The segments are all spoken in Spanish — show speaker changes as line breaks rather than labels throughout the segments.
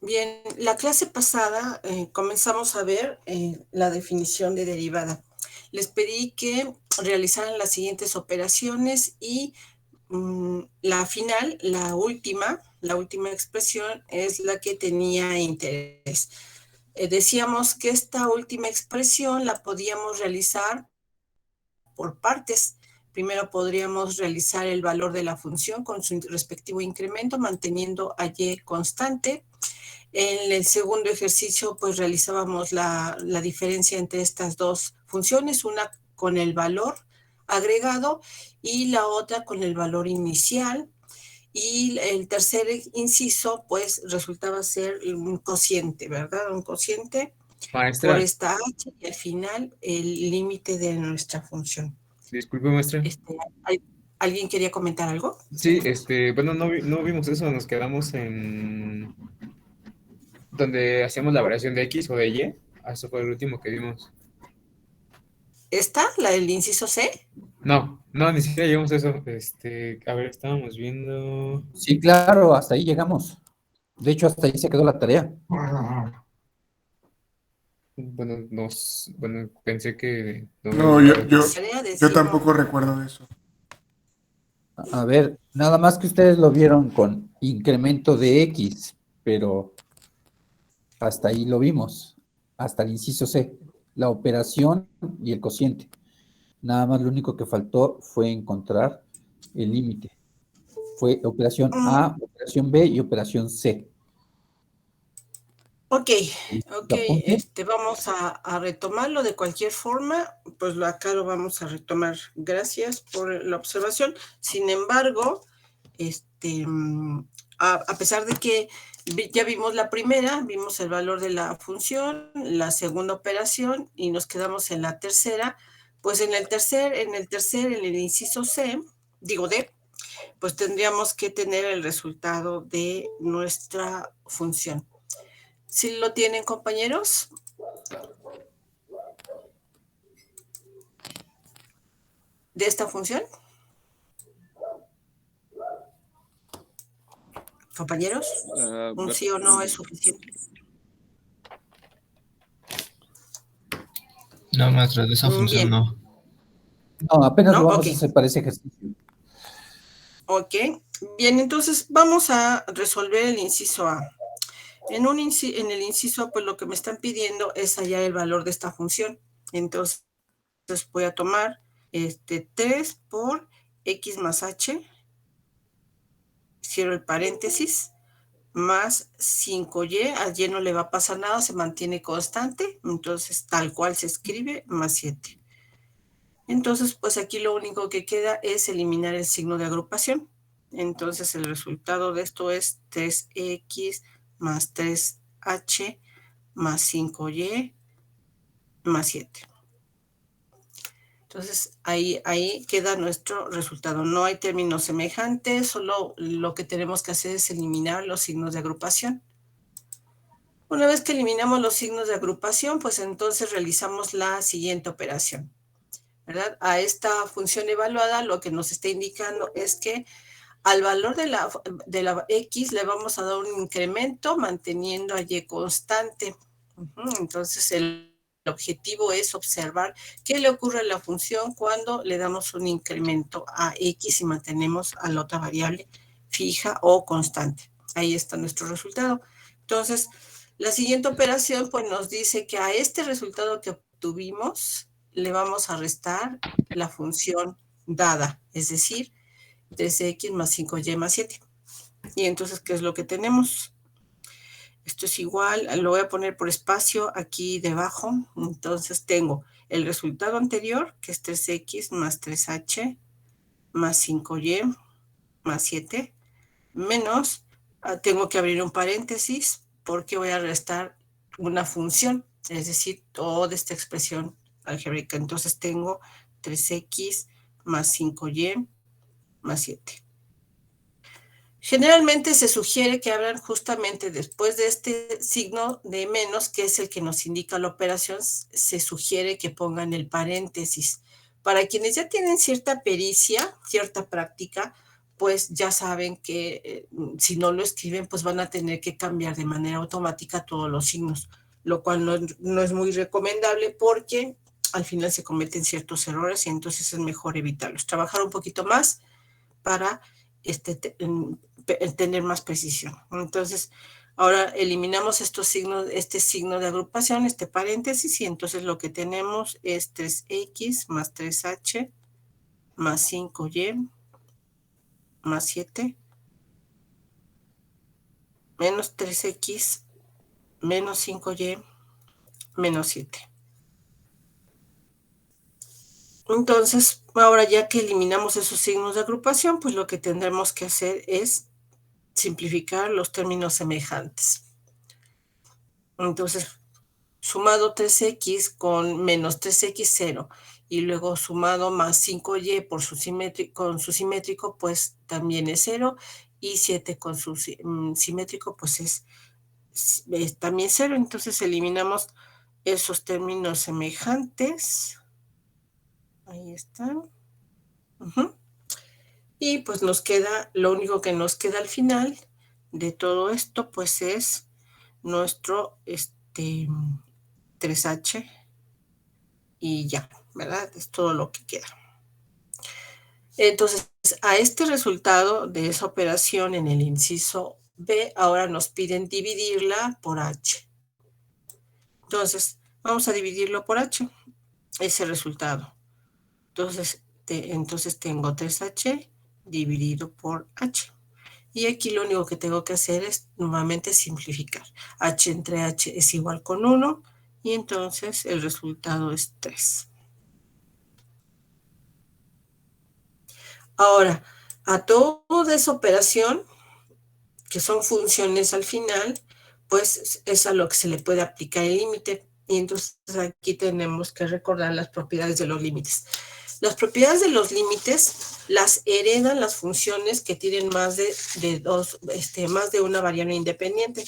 Bien, la clase pasada comenzamos a ver la definición de derivada. Les pedí que realizaran las siguientes operaciones y la final, la última expresión es la que tenía interés. Decíamos que esta última expresión la podíamos realizar por partes. Primero podríamos realizar el valor de la función con su respectivo incremento, manteniendo a y constante. En el segundo ejercicio, pues realizábamos la diferencia entre estas dos funciones, una con el valor agregado y la otra con el valor inicial. Y el tercer inciso, pues resultaba ser un cociente, ¿verdad? Un cociente por
Maestra,
esta h y al final el límite de nuestra función.
disculpe, maestra.
¿Alguien quería comentar algo?
Sí, bueno, no vimos eso, nos quedamos en donde hacíamos la variación de X o de Y. Eso fue el último que vimos.
¿Esta, la del inciso C?
No, ni siquiera llegamos a eso. A ver, estábamos viendo.
Sí, claro, hasta ahí llegamos. De hecho, hasta ahí se quedó la tarea.
Bueno, pensé que no me
No,
habían dado.
yo tampoco recuerdo de eso.
A ver, nada más que ustedes lo vieron con incremento de X, pero hasta ahí lo vimos, hasta el inciso C, la operación y el cociente. Nada más lo único que faltó fue encontrar el límite. Fue operación A, operación B y operación C.
Ok,
Apunte.
vamos a retomarlo de cualquier forma, pues acá lo vamos a retomar. Gracias por la observación. Sin embargo, a pesar de que ya vimos la primera, vimos el valor de la función, la segunda operación y nos quedamos en la tercera, pues en el inciso C, digo D, pues tendríamos que tener el resultado de nuestra función. ¿Sí lo tienen, compañeros? ¿De esta función? ¿Compañeros? ¿Un sí o no es suficiente?
No, maestra, de esa función
Bien.
no.
No, apenas
¿No?
lo vamos
Ok.
a hacer para ese ejercicio.
Ok. Bien, entonces vamos a resolver el inciso A. En el inciso A, pues lo que me están pidiendo es hallar el valor de esta función. Entonces voy a tomar 3 por x más h, cierro el paréntesis, más 5y, al y no le va a pasar nada, se mantiene constante, entonces tal cual se escribe, más 7. Entonces, pues aquí lo único que queda es eliminar el signo de agrupación. Entonces, el resultado de esto es 3x más 3h más 5y más 7. Entonces, ahí queda nuestro resultado. No hay términos semejantes, solo lo que tenemos que hacer es eliminar los signos de agrupación. Una vez que eliminamos los signos de agrupación, pues entonces realizamos la siguiente operación, ¿verdad? A esta función evaluada lo que nos está indicando es que al valor de la x le vamos a dar un incremento manteniendo a y constante. Entonces el objetivo es observar qué le ocurre a la función cuando le damos un incremento a x y mantenemos a la otra variable fija o constante. Ahí está nuestro resultado. Entonces, la siguiente operación pues nos dice que a este resultado que obtuvimos le vamos a restar la función dada, es decir, 3x más 5y más 7. Y entonces, ¿qué es lo que tenemos? Esto es igual, lo voy a poner por espacio aquí debajo. Entonces tengo el resultado anterior, que es 3x más 3h más 5y más 7, menos, tengo que abrir un paréntesis porque voy a restar una función, es decir, toda esta expresión algébrica. Entonces tengo 3x más 5y más 7. Generalmente se sugiere que abran justamente después de este signo de menos, que es el que nos indica la operación, se sugiere que pongan el paréntesis. Para quienes ya tienen cierta pericia, cierta práctica, pues ya saben que si no lo escriben, pues van a tener que cambiar de manera automática todos los signos, lo cual no es muy recomendable porque al final se cometen ciertos errores y entonces es mejor evitarlos. Trabajar un poquito más para tener más precisión. Entonces, ahora eliminamos estos signos, este signo de agrupación, este paréntesis, y entonces lo que tenemos es 3x más 3h más 5y más 7 menos 3x menos 5y menos 7. Entonces, ahora ya que eliminamos esos signos de agrupación, pues lo que tendremos que hacer es simplificar los términos semejantes. Entonces, sumado 3x con menos 3x0 y luego sumado más 5y por su con su simétrico, pues también es 0, y 7 con su simétrico, pues es también 0. Entonces eliminamos esos términos semejantes. Ahí están. Y pues nos queda, lo único que nos queda al final de todo esto, pues es nuestro 3h y ya, ¿verdad? Es todo lo que queda. Entonces, a este resultado de esa operación en el inciso B, ahora nos piden dividirla por h. Entonces, vamos a dividirlo por h, ese resultado. Entonces tengo 3h dividido por h. Y aquí lo único que tengo que hacer es nuevamente simplificar. H entre h es igual con 1 y entonces el resultado es 3. Ahora, a toda esa operación, que son funciones al final, pues es a lo que se le puede aplicar el límite. Y entonces aquí tenemos que recordar las propiedades de los límites. Las propiedades de los límites las heredan las funciones que tienen más de una variable independiente.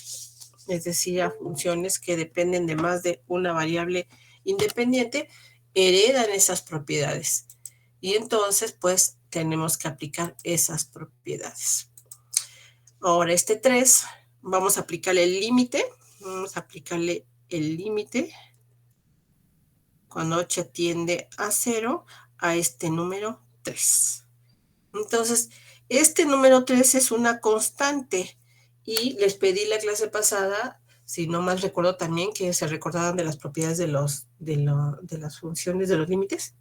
Es decir, a funciones que dependen de más de una variable independiente, heredan esas propiedades. Y entonces, pues, tenemos que aplicar esas propiedades. Ahora, 3, vamos a aplicarle el límite. Vamos a aplicarle el límite cuando h tiende a 0 a este número 3. Entonces, este número 3 es una constante y les pedí la clase pasada, si no mal recuerdo también, que se recordaban de las propiedades de las funciones de los límites.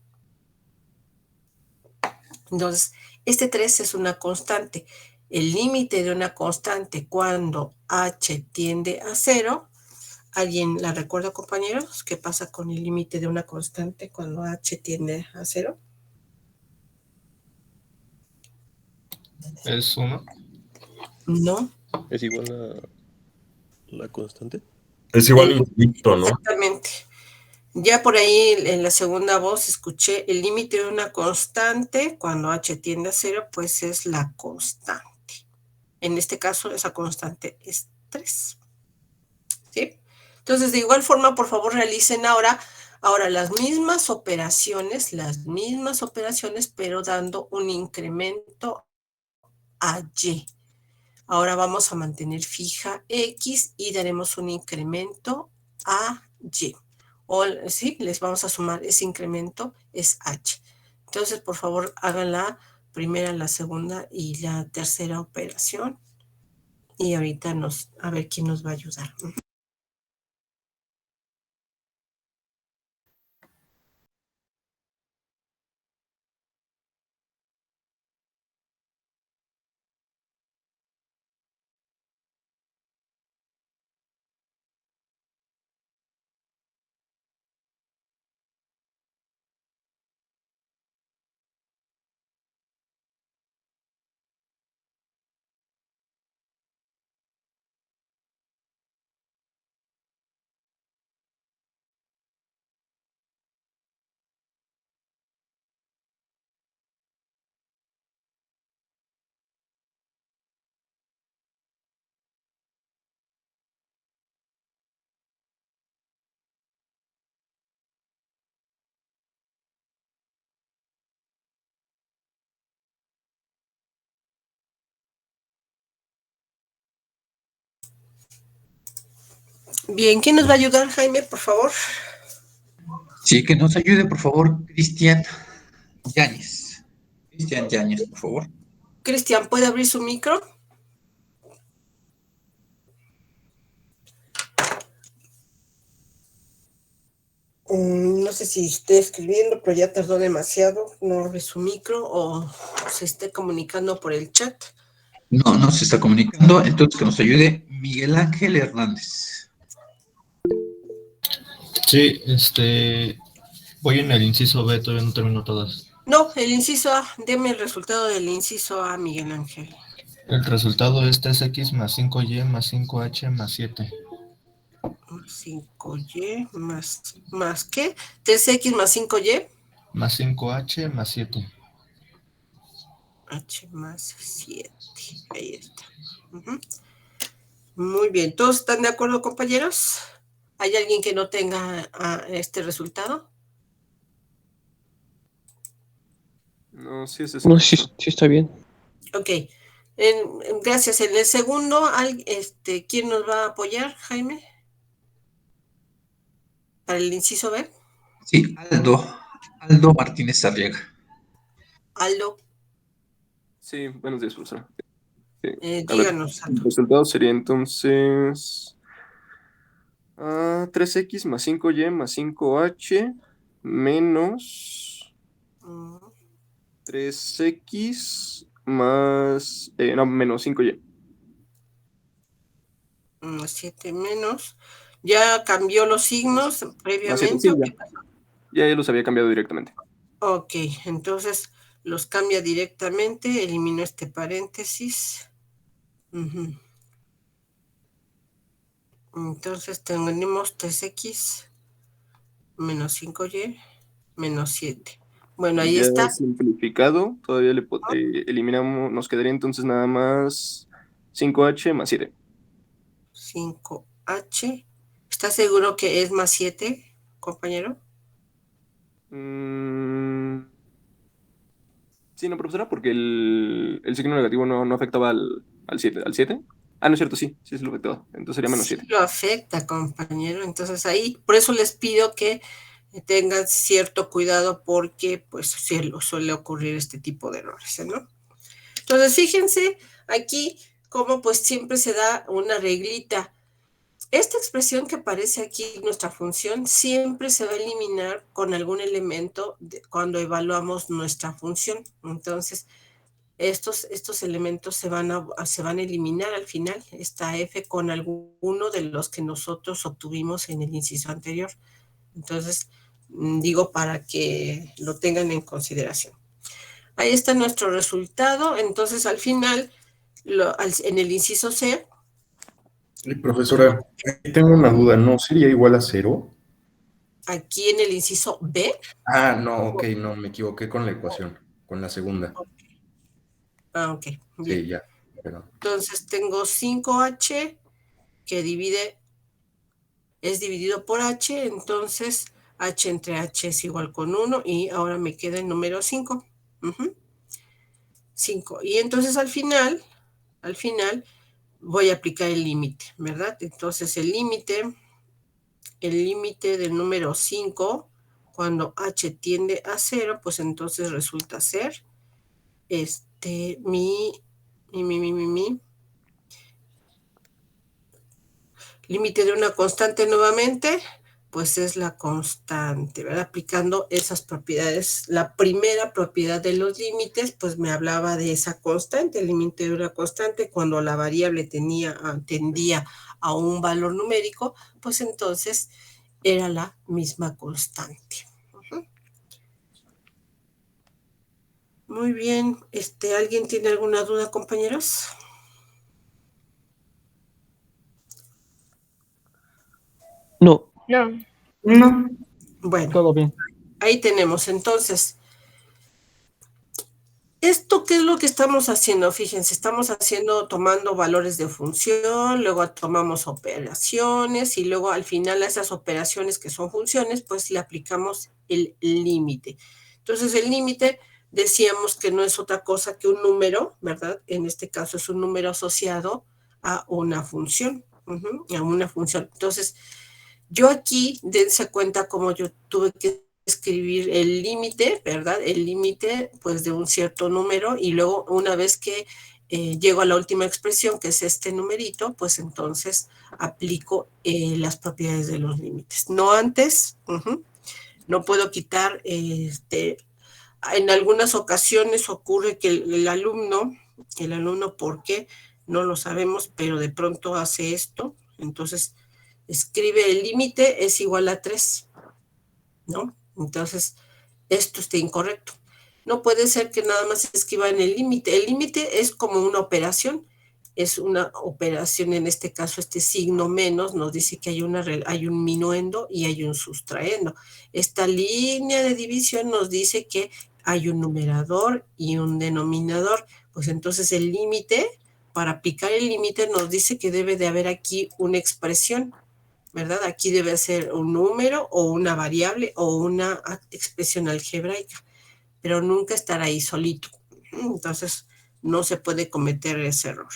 Entonces, este 3 es una constante. El límite de una constante cuando h tiende a 0, ¿alguien la recuerda, compañeros? ¿Qué pasa con el límite de una constante cuando h tiende a 0?
¿Es 1?
No.
¿Es igual a la constante?
Es igual a infinito, ¿no?
Exactamente. Ya por ahí en la segunda voz escuché el límite de una constante cuando h tiende a 0, pues es la constante. En este caso, esa constante es 3. ¿Sí? Entonces, de igual forma, por favor, realicen ahora las mismas operaciones, pero dando un incremento a y. Ahora vamos a mantener fija x y daremos un incremento a y. O sí, les vamos a sumar ese incremento, es h. Entonces, por favor, hagan la primera, la segunda y la tercera operación. Y ahorita a ver quién nos va a ayudar. Bien, ¿quién nos va a ayudar, Jaime, por favor?
Sí, que nos ayude, por favor, Cristian Yáñez. Cristian Yáñez, por favor.
Cristian, ¿puede abrir su micro? No sé si esté escribiendo, pero ya tardó demasiado. No abre su micro o se esté comunicando por el chat.
No se está comunicando, entonces que nos ayude Miguel Ángel Hernández.
Sí, voy en el inciso B, todavía no termino todas.
No, el inciso A. Deme el resultado del inciso A, Miguel Ángel.
El resultado es 3x más 5y más 5h más 7.
5y más ¿qué? 3x más 5y.
Más 5h más 7.
H más 7. Ahí está. Muy bien. ¿Todos están de acuerdo, compañeros? ¿Hay alguien que no tenga este resultado?
No, sí es eso.
No, sí está bien.
Ok. Gracias. En el segundo, ¿quién nos va a apoyar, Jaime? ¿Para el inciso B?
Sí, Aldo Martínez Arriaga.
Aldo.
Sí, buenos días, profesora.
Díganos, Aldo.
El resultado sería entonces 3x más 5y más 5h menos 3x más... menos 5y.
7 menos. ¿Ya cambió los signos previamente?
Sí, ya los había cambiado directamente.
Ok, entonces los cambia directamente, elimino este paréntesis. Entonces tenemos 3x menos 5y menos 7. Bueno, ahí
ya
está.
Simplificado, todavía le eliminamos, nos quedaría entonces nada más 5h más 7.
5h. ¿Estás seguro que es más 7, compañero?
Sí, no, profesora, porque el signo negativo no afectaba al 7. ¿Al 7? Ah, no es cierto, sí lo afectaba. Entonces sería menos 7.
Sí lo afecta, compañero. Entonces ahí, por eso les pido que tengan cierto cuidado porque pues suele ocurrir este tipo de errores, ¿no? Entonces fíjense aquí cómo pues siempre se da una reglita. Esta expresión que aparece aquí en nuestra función siempre se va a eliminar con algún elemento cuando evaluamos nuestra función. Entonces, estos elementos se van a eliminar al final, esta f con alguno de los que nosotros obtuvimos en el inciso anterior. Entonces, digo para que lo tengan en consideración. Ahí está nuestro resultado. Entonces, al final, en el inciso C...
Profesora, tengo una duda, ¿no sería igual a 0?
Aquí en el inciso B.
Ah, no, ok, no, me equivoqué con la ecuación, con la segunda.
Ok, bien.
Sí, ya, perdón.
Entonces tengo 5h que es dividido por h, entonces h entre h es igual con 1 y ahora me queda el número 5. 5. Y entonces al final voy a aplicar el límite, ¿verdad? Entonces el límite del número 5, cuando h tiende a 0, pues entonces resulta ser mi límite de una constante nuevamente, pues es la constante, ¿verdad? Aplicando esas propiedades. La primera propiedad de los límites, pues me hablaba de esa constante, el límite de una constante, cuando la variable tendía a un valor numérico, pues entonces era la misma constante. Muy bien, ¿alguien tiene alguna duda, compañeros?
No.
No.
Bueno,
Todo bien.
Ahí tenemos entonces. ¿Esto qué es lo que estamos haciendo? Fíjense, estamos tomando valores de función, luego tomamos operaciones y luego al final a esas operaciones que son funciones, pues le aplicamos el límite. Entonces el límite decíamos que no es otra cosa que un número, ¿verdad? En este caso es un número asociado a una función. a una función. Entonces, yo aquí, dense cuenta como yo tuve que escribir el límite, ¿verdad? El límite, pues, de un cierto número, y luego, una vez que llego a la última expresión, que es este numerito, pues entonces aplico las propiedades de los límites. No antes, no puedo quitar, en algunas ocasiones ocurre que el alumno, ¿por qué? No lo sabemos, pero de pronto hace esto, entonces escribe el límite es igual a 3, ¿no? Entonces, esto está incorrecto. No puede ser que nada más se escriba en el límite. El límite es como una operación. Es una operación, en este caso, este signo menos nos dice que hay un minuendo y hay un sustraendo. Esta línea de división nos dice que hay un numerador y un denominador. Pues entonces el límite, para aplicar el límite, nos dice que debe de haber aquí una expresión, ¿verdad? Aquí debe ser un número o una variable o una expresión algebraica, pero nunca estar ahí solito. Entonces, no se puede cometer ese error.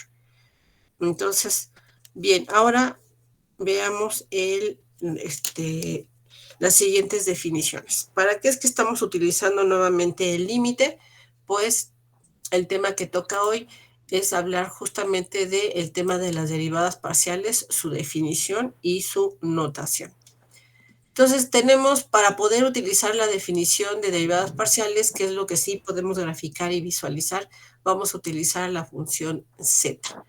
Entonces, bien, ahora veamos las siguientes definiciones. ¿Para qué es que estamos utilizando nuevamente el límite? Pues el tema que toca hoy es hablar justamente del tema de las derivadas parciales, su definición y su notación. Entonces tenemos, para poder utilizar la definición de derivadas parciales, que es lo que sí podemos graficar y visualizar, vamos a utilizar la función z.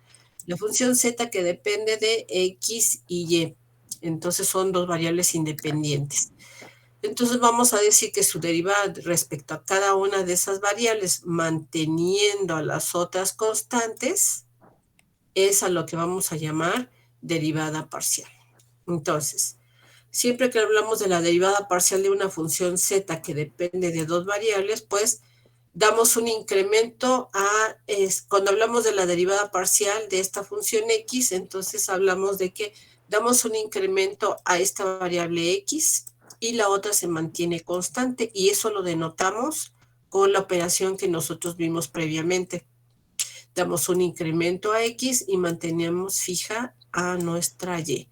La función z que depende de x y y. Entonces son dos variables independientes. Entonces vamos a decir que su derivada respecto a cada una de esas variables, manteniendo a las otras constantes, es a lo que vamos a llamar derivada parcial. Entonces, siempre que hablamos de la derivada parcial de una función z que depende de dos variables, pues damos un incremento cuando hablamos de la derivada parcial de esta función x, entonces hablamos de que damos un incremento a esta variable x y la otra se mantiene constante, y eso lo denotamos con la operación que nosotros vimos previamente. Damos un incremento a x y mantenemos fija a nuestra y.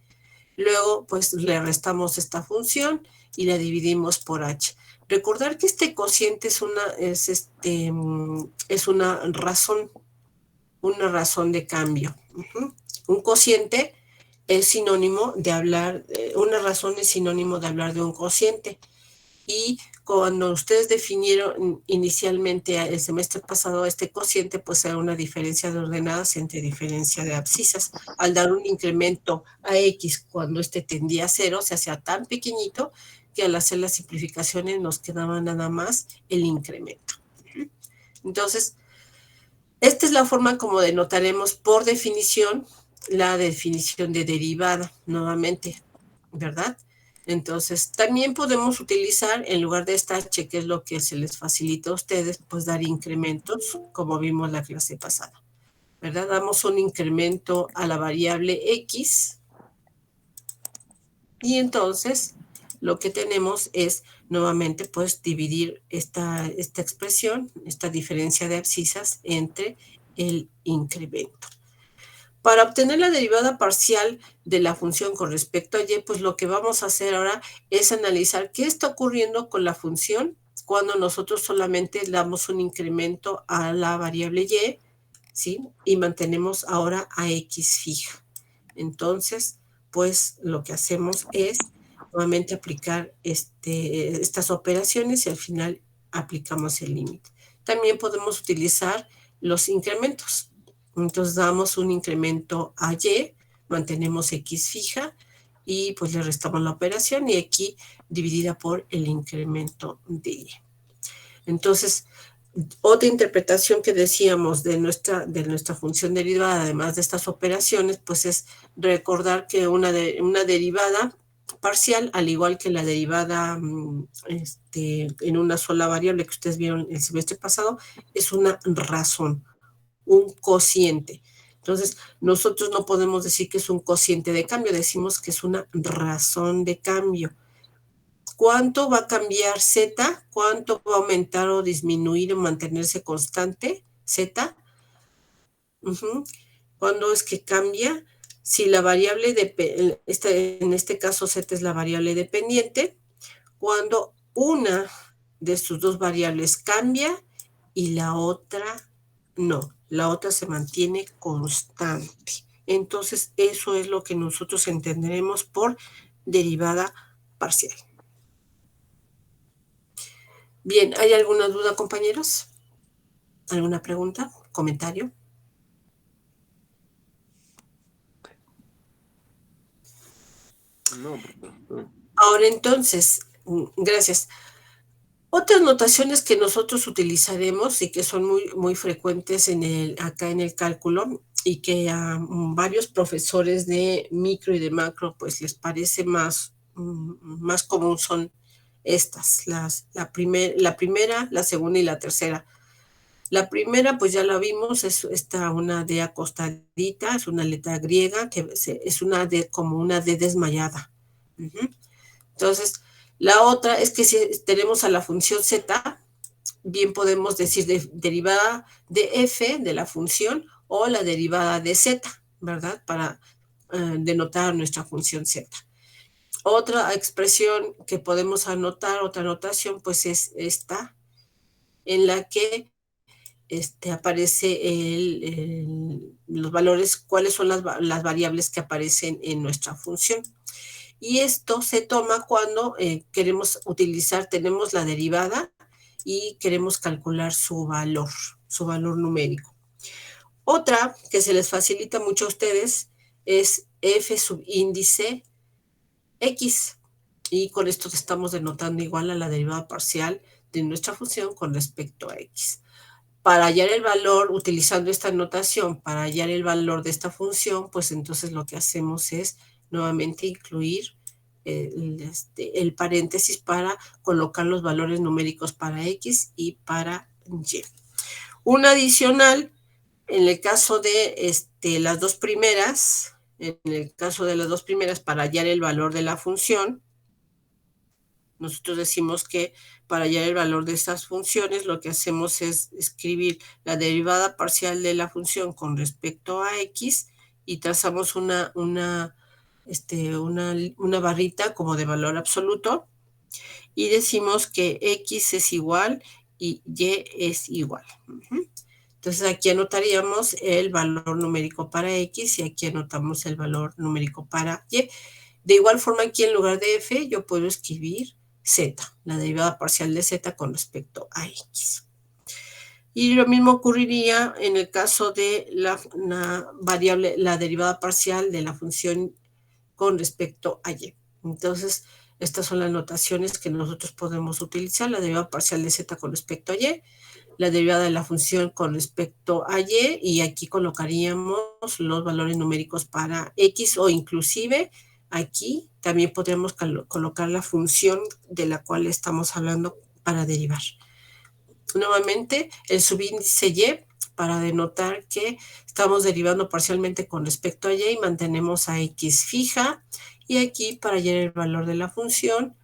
Luego, pues, le restamos esta función y la dividimos por h. Recordar que este cociente es una razón de cambio. Un cociente es sinónimo de hablar, una razón es sinónimo de hablar de un cociente. Y cuando ustedes definieron inicialmente el semestre pasado este cociente, pues era una diferencia de ordenadas entre diferencia de abscisas. Al dar un incremento a x cuando este tendía a 0, se hacía tan pequeñito que al hacer las simplificaciones nos quedaba nada más el incremento. Entonces, esta es la forma como denotaremos por definición la definición de derivada, nuevamente, ¿verdad? Entonces, también podemos utilizar, en lugar de esta h, que es lo que se les facilita a ustedes, pues dar incrementos, como vimos la clase pasada, ¿verdad? Damos un incremento a la variable x, y entonces lo que tenemos es, nuevamente, pues dividir esta expresión, esta diferencia de abscisas, entre el incremento. Para obtener la derivada parcial de la función con respecto a y, pues lo que vamos a hacer ahora es analizar qué está ocurriendo con la función cuando nosotros solamente damos un incremento a la variable y, ¿sí? Y mantenemos ahora a x fija. Entonces, pues lo que hacemos es nuevamente aplicar estas operaciones y al final aplicamos el límite. También podemos utilizar los incrementos. Entonces damos un incremento a y, mantenemos x fija y pues le restamos la operación y aquí dividida por el incremento de y. Entonces, otra interpretación que decíamos de nuestra función derivada, además de estas operaciones, pues es recordar que una derivada parcial, al igual que la derivada en una sola variable que ustedes vieron el semestre pasado, es una razón, un cociente. Entonces, nosotros no podemos decir que es un cociente de cambio, decimos que es una razón de cambio. ¿Cuánto va a cambiar z? ¿Cuánto va a aumentar o disminuir o mantenerse constante z? ¿Cuándo es que cambia? Si la variable, en este caso Z es la variable dependiente, cuando una de sus dos variables cambia y la otra no, la otra se mantiene constante. Entonces, eso es lo que nosotros entenderemos por derivada parcial. Bien, ¿hay alguna duda, compañeros? ¿Alguna pregunta? ¿Comentario?
No,
Ahora entonces, gracias. Otras notaciones que nosotros utilizaremos y que son muy frecuentes acá en el cálculo y que a varios profesores de micro y de macro pues les parece más común son estas, la primera, la segunda y la tercera. La primera, pues ya la vimos, es una D acostadita, es una letra griega, que es una D como una D desmayada. Entonces, la otra es que si tenemos a la función z, bien podemos decir derivada de f de la función o la derivada de z, ¿verdad? Para denotar nuestra función z. Otra expresión que podemos anotar, otra notación, pues es esta, en la que aparece los valores, cuáles son las variables que aparecen en nuestra función. Y esto se toma cuando queremos utilizar, tenemos la derivada y queremos calcular su valor numérico. Otra que se les facilita mucho a ustedes es f subíndice x. Y con esto estamos denotando igual a la derivada parcial de nuestra función con respecto a x. Para hallar el valor, utilizando esta notación, para hallar el valor de esta función, pues entonces lo que hacemos es nuevamente incluir el paréntesis para colocar los valores numéricos para x y para y. Un adicional, en el caso de las dos primeras, para hallar el valor de la función, nosotros decimos que para hallar el valor de estas funciones, lo que hacemos es escribir la derivada parcial de la función con respecto a x y trazamos una barrita como de valor absoluto y decimos que x es igual y y es igual. Entonces aquí anotaríamos el valor numérico para x y aquí anotamos el valor numérico para y. De igual forma aquí en lugar de f yo puedo escribir z, la derivada parcial de z con respecto a x. Y lo mismo ocurriría en el caso de la variable, la derivada parcial de la función con respecto a y. Entonces, estas son las notaciones que nosotros podemos utilizar, la derivada parcial de z con respecto a y, la derivada de la función con respecto a y aquí colocaríamos los valores numéricos para x o inclusive aquí también podríamos colocar la función de la cual estamos hablando para derivar. Nuevamente, el subíndice y para denotar que estamos derivando parcialmente con respecto a y mantenemos a x fija y aquí para hallar el valor de la función,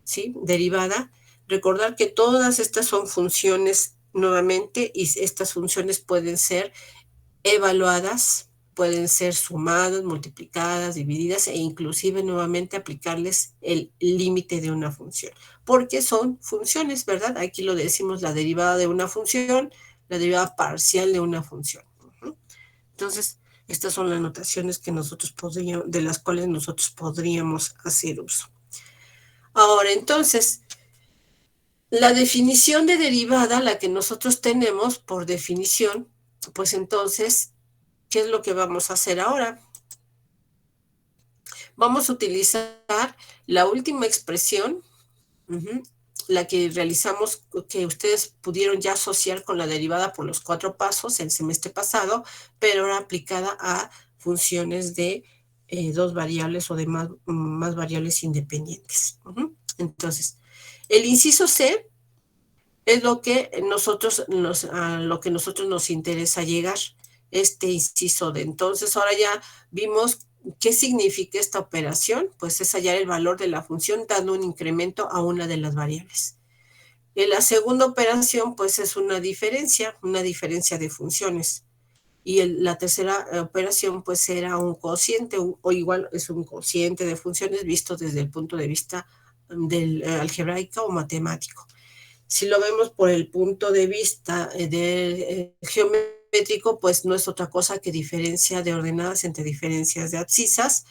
¿sí? Derivada. Recordar que todas estas son funciones nuevamente y estas funciones pueden ser evaluadas, pueden ser sumadas, multiplicadas, divididas e inclusive nuevamente aplicarles el límite de una función, porque son funciones, ¿verdad? Aquí lo decimos la derivada de una función, la derivada parcial de una función. Entonces, estas son las notaciones que de las cuales nosotros podríamos hacer uso. Ahora, entonces, la definición de derivada, la que nosotros tenemos por definición, pues entonces, ¿qué es lo que vamos a hacer ahora? Vamos a utilizar la última expresión, la que realizamos, que ustedes pudieron ya asociar con la derivada por los 4 pasos el semestre pasado, pero ahora aplicada a funciones de 2 variables o de más variables independientes. Entonces, el inciso C es lo que a lo que nosotros nos interesa llegar, este inciso D. Entonces, ahora ya vimos qué significa esta operación, pues es hallar el valor de la función dando un incremento a una de las variables. En la segunda operación, pues es una diferencia de funciones. y la tercera operación pues era un cociente o igual es un cociente de funciones visto desde el punto de vista del algebraico o matemático. Si lo vemos por el punto de vista geométrico, pues no es otra cosa que diferencia de ordenadas entre diferencias de abscisas,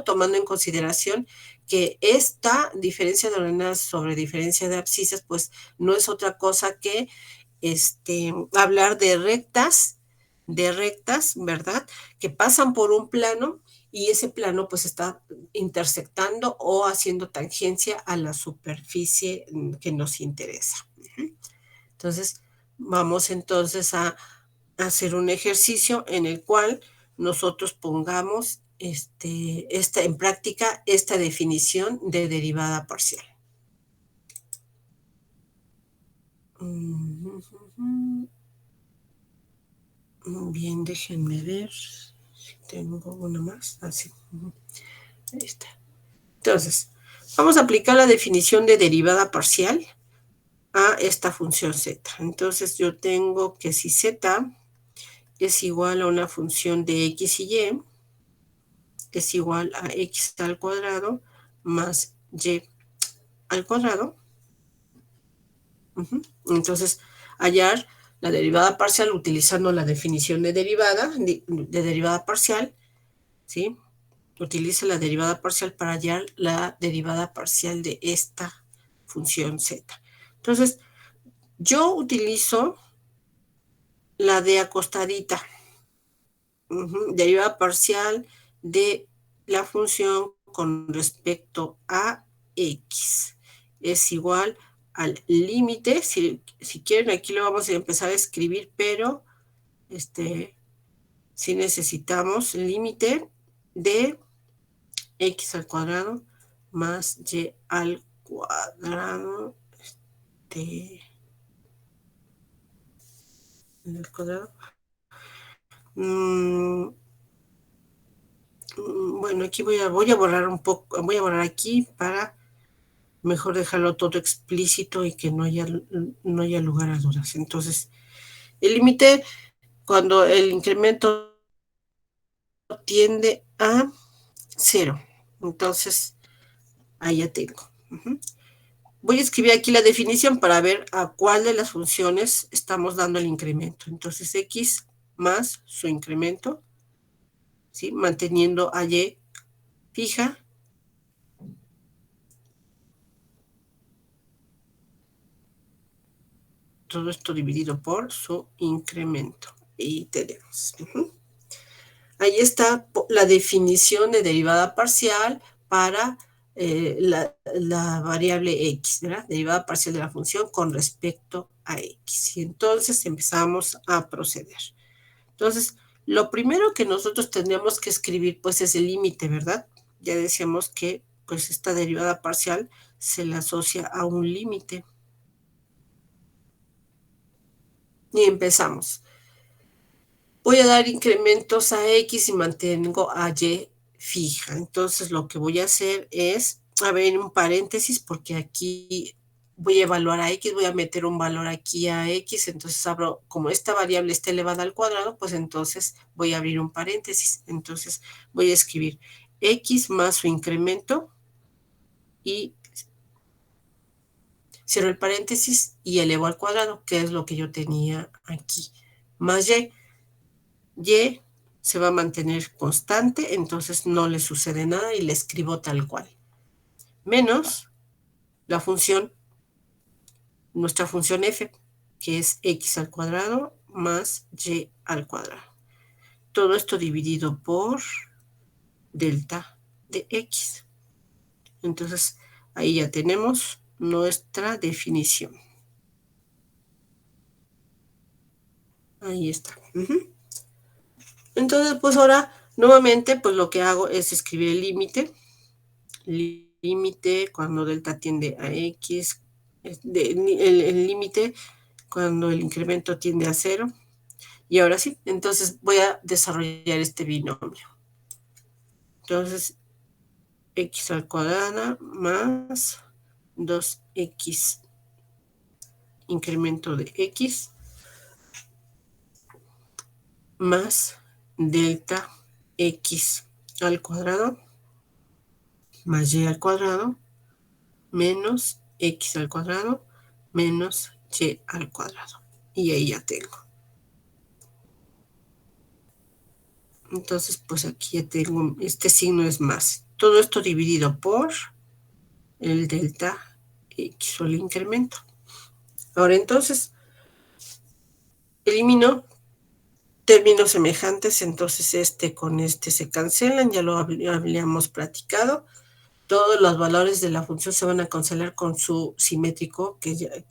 tomando en consideración que esta diferencia de ordenadas sobre diferencia de abscisas, pues no es otra cosa que hablar de rectas, ¿verdad? Que pasan por un plano y ese plano pues está intersectando o haciendo tangencia a la superficie que nos interesa. Entonces, vamos entonces a hacer un ejercicio en el cual nosotros pongamos en práctica esta definición de derivada parcial. Bien, déjenme ver si tengo una más. Así. Ahí está. Entonces, vamos a aplicar la definición de derivada parcial a esta función z. Entonces, yo tengo que si z es igual a una función de x y y, es igual a x al cuadrado más y al cuadrado. Entonces, hallar la derivada parcial utilizando la definición de derivada parcial, ¿sí? Utiliza la derivada parcial para hallar la derivada parcial de esta función z. Entonces, yo utilizo la de acostadita. Derivada parcial de la función con respecto a x es igual al límite. Si quieren, aquí lo vamos a empezar a escribir, pero si necesitamos el límite de x al cuadrado más y al cuadrado al cuadrado. Bueno, aquí voy a borrar un poco, voy a borrar aquí para mejor dejarlo todo explícito y que no haya lugar a dudas. Entonces, el límite cuando el incremento tiende a 0. Entonces, ahí ya tengo. Voy a escribir aquí la definición para ver a cuál de las funciones estamos dando el incremento. Entonces, x más su incremento, ¿sí? Manteniendo a y fija. Todo esto dividido por su incremento. Y tenemos. Ahí está la definición de derivada parcial para la variable x, ¿verdad? Derivada parcial de la función con respecto a x. Y entonces empezamos a proceder. Entonces, lo primero que nosotros tendríamos que escribir, pues, es el límite, ¿verdad? Ya decíamos que, pues, esta derivada parcial se le asocia a un límite. Y empezamos. Voy a dar incrementos a x y mantengo a y fija. Entonces, lo que voy a hacer es, abrir un paréntesis, porque aquí voy a evaluar a x, voy a meter un valor aquí a x, entonces abro, como esta variable está elevada al cuadrado, pues entonces voy a abrir un paréntesis. Entonces, voy a escribir x más su incremento y cierro el paréntesis y elevo al cuadrado, que es lo que yo tenía aquí, más y. Y se va a mantener constante, entonces no le sucede nada y le escribo tal cual. Menos la función, nuestra función f, que es x al cuadrado más y al cuadrado. Todo esto dividido por delta de x. Entonces, ahí ya tenemos nuestra definición. Ahí está. Entonces, pues ahora, nuevamente, pues lo que hago es escribir el límite. Límite cuando delta tiende a x. El límite cuando el incremento tiende a 0. Y ahora sí, entonces voy a desarrollar este binomio. Entonces, x al cuadrado más 2x incremento de x más delta x al cuadrado más y al cuadrado menos x al cuadrado menos y al cuadrado. Y ahí ya tengo. Entonces, pues aquí ya tengo, este signo es más. Todo esto dividido por el delta x o el incremento. Ahora entonces, elimino términos semejantes, entonces este con este se cancelan, ya lo habíamos platicado. Todos los valores de la función se van a cancelar con su simétrico que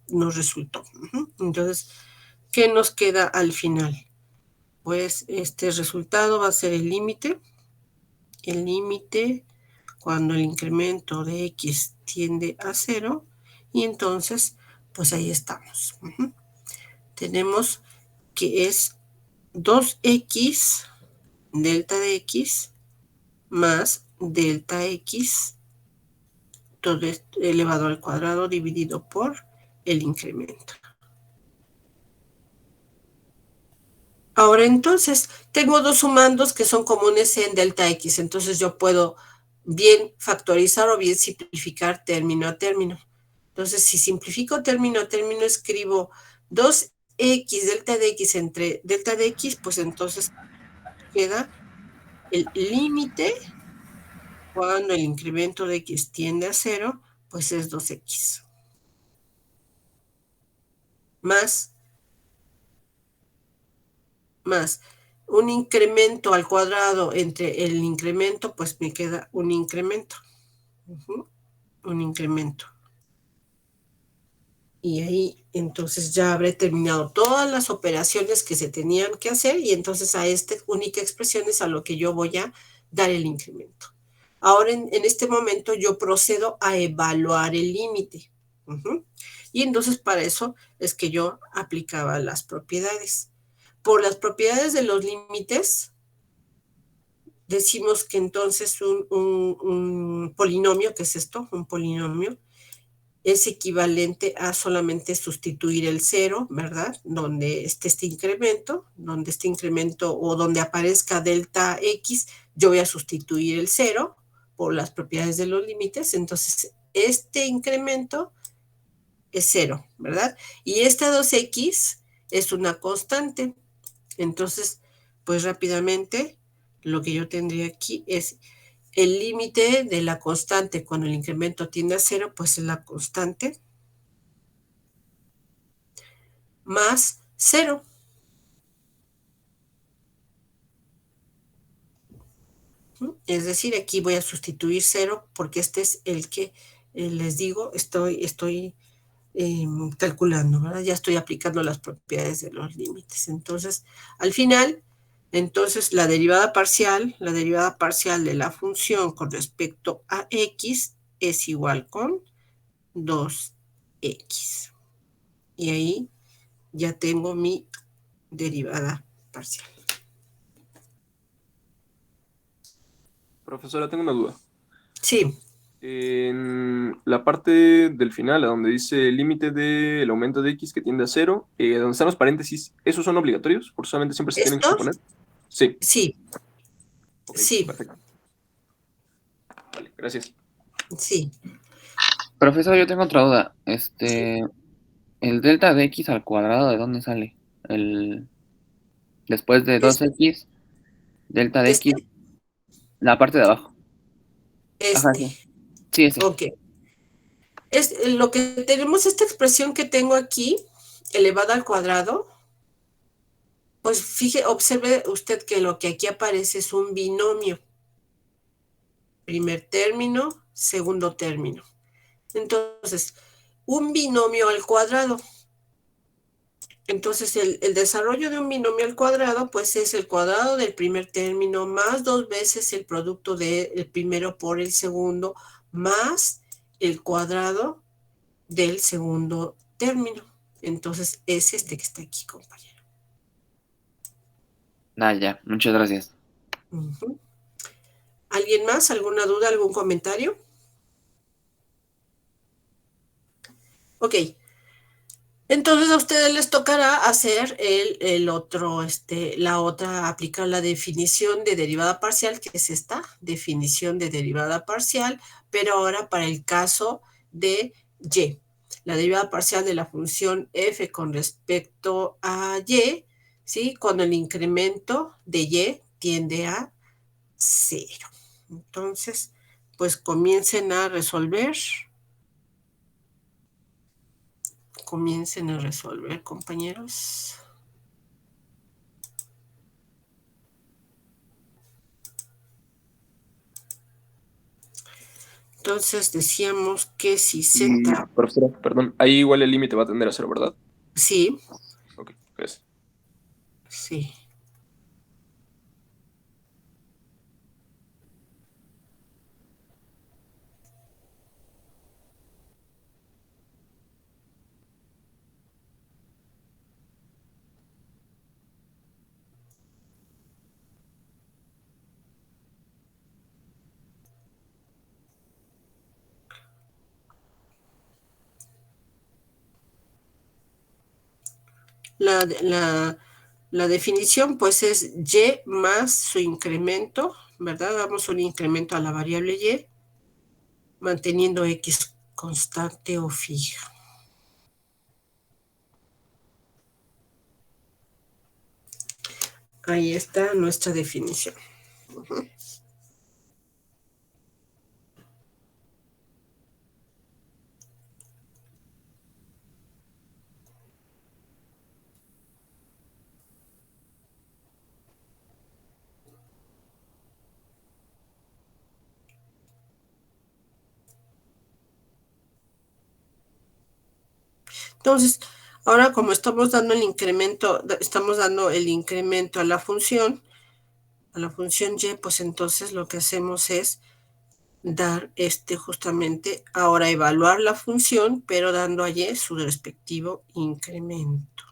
nos resultó. Entonces, ¿qué nos queda al final? Pues este resultado va a ser el límite cuando el incremento de x tiende a 0, y entonces, pues ahí estamos. Tenemos que es 2x delta de x más delta x todo esto elevado al cuadrado dividido por el incremento. Ahora entonces, tengo dos sumandos que son comunes en delta x, entonces yo puedo bien factorizar o bien simplificar término a término. Entonces, si simplifico término a término, escribo 2x delta de x entre delta de x, pues entonces queda el límite cuando el incremento de x tiende a 0, pues es 2x. Más un incremento al cuadrado entre el incremento, pues me queda un incremento. Un incremento. Y ahí entonces ya habré terminado todas las operaciones que se tenían que hacer, y entonces a esta única expresión es a lo que yo voy a dar el incremento. Ahora en este momento yo procedo a evaluar el límite. Y entonces para eso es que yo aplicaba las propiedades. Por las propiedades de los límites, decimos que entonces un polinomio, ¿qué es esto? Un polinomio es equivalente a solamente sustituir el 0, ¿verdad? Donde esté este incremento o donde aparezca delta x, yo voy a sustituir el 0 por las propiedades de los límites, entonces este incremento es 0, ¿verdad? Y esta 2x es una constante. Entonces, pues rápidamente, lo que yo tendría aquí es el límite de la constante cuando el incremento tiende a 0, pues es la constante más 0. Es decir, aquí voy a sustituir 0 porque este es el que les digo, estoy calculando, ¿verdad? Ya estoy aplicando las propiedades de los límites. Entonces, al final, entonces la derivada parcial de la función con respecto a x es igual con 2x. Y ahí ya tengo mi derivada parcial.
Profesora, tengo una duda.
Sí.
En la parte del final, a donde dice el límite del aumento de x que tiende a 0, donde están los paréntesis, ¿esos son obligatorios? ¿Forzosamente siempre se tienen que poner? Sí.
Sí.
Okay,
sí.
Perfecto. Vale, gracias.
Sí.
Profesor, yo tengo otra duda. El delta de x al cuadrado, ¿de dónde sale? Después de 2x, delta de x, la parte de abajo. Ajá, sí. Sí, ese.
Ok. Lo que tenemos, esta expresión que tengo aquí, elevada al cuadrado, pues observe usted que lo que aquí aparece es un binomio. Primer término, segundo término. Entonces, un binomio al cuadrado. Entonces, el desarrollo de un binomio al cuadrado, pues es el cuadrado del primer término más 2 veces el producto del primero por el segundo, más el cuadrado del segundo término. Entonces, es este que está aquí, compañero.
Ya, muchas gracias.
¿Alguien más? ¿Alguna duda? ¿Algún comentario? Ok. Entonces a ustedes les tocará hacer aplicar la definición de derivada parcial, que es esta definición de derivada parcial, pero ahora para el caso de y. La derivada parcial de la función f con respecto a y, ¿sí? Cuando el incremento de y tiende a 0. Entonces, pues comiencen a resolver. Comiencen a resolver, compañeros. Entonces decíamos que si z...
Profesora, perdón, ahí igual el límite va a tender a 0, ¿verdad?
Sí.
Ok, gracias.
Sí. La definición pues es y más su incremento, ¿verdad? Damos un incremento a la variable y, manteniendo x constante o fija. Ahí está nuestra definición. Entonces, ahora como estamos dando el incremento a la función y, pues entonces lo que hacemos es dar justamente, ahora evaluar la función, pero dando a y su respectivo incremento.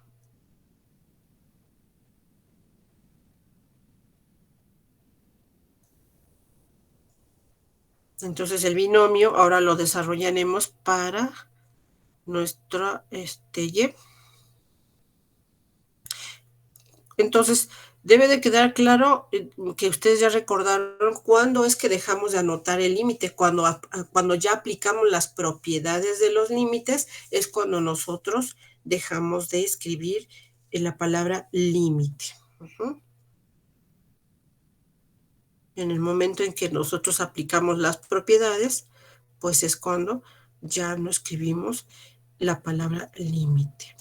Entonces el binomio ahora lo desarrollaremos para nuestra y. Entonces, debe de quedar claro que ustedes ya recordaron cuándo es que dejamos de anotar el límite. Cuando ya aplicamos las propiedades de los límites, es cuando nosotros dejamos de escribir la palabra límite. En el momento en que nosotros aplicamos las propiedades, pues es cuando ya no escribimos la palabra límite.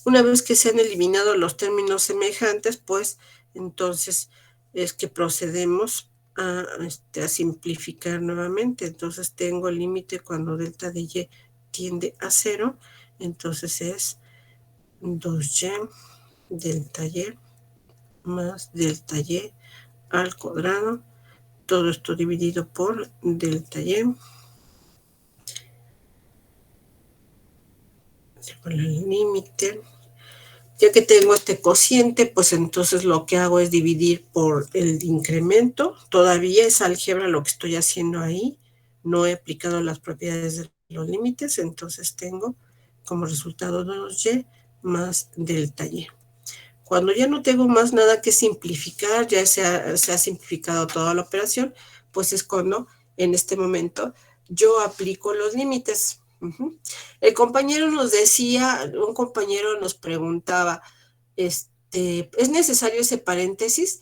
Una vez que se han eliminado los términos semejantes, pues entonces es que procedemos a simplificar nuevamente. Entonces tengo el límite cuando delta de y tiende a 0, entonces es 2y delta y más delta y al cuadrado, todo esto dividido por delta y, con el límite. Ya que tengo este cociente, pues entonces lo que hago es dividir por el incremento. Todavía es álgebra lo que estoy haciendo ahí. No he aplicado las propiedades de los límites, entonces tengo como resultado 2y más delta y. Cuando ya no tengo más nada que simplificar, ya se ha simplificado toda la operación, pues es cuando en este momento yo aplico los límites. El compañero nos decía, un compañero nos preguntaba, ¿es necesario ese paréntesis?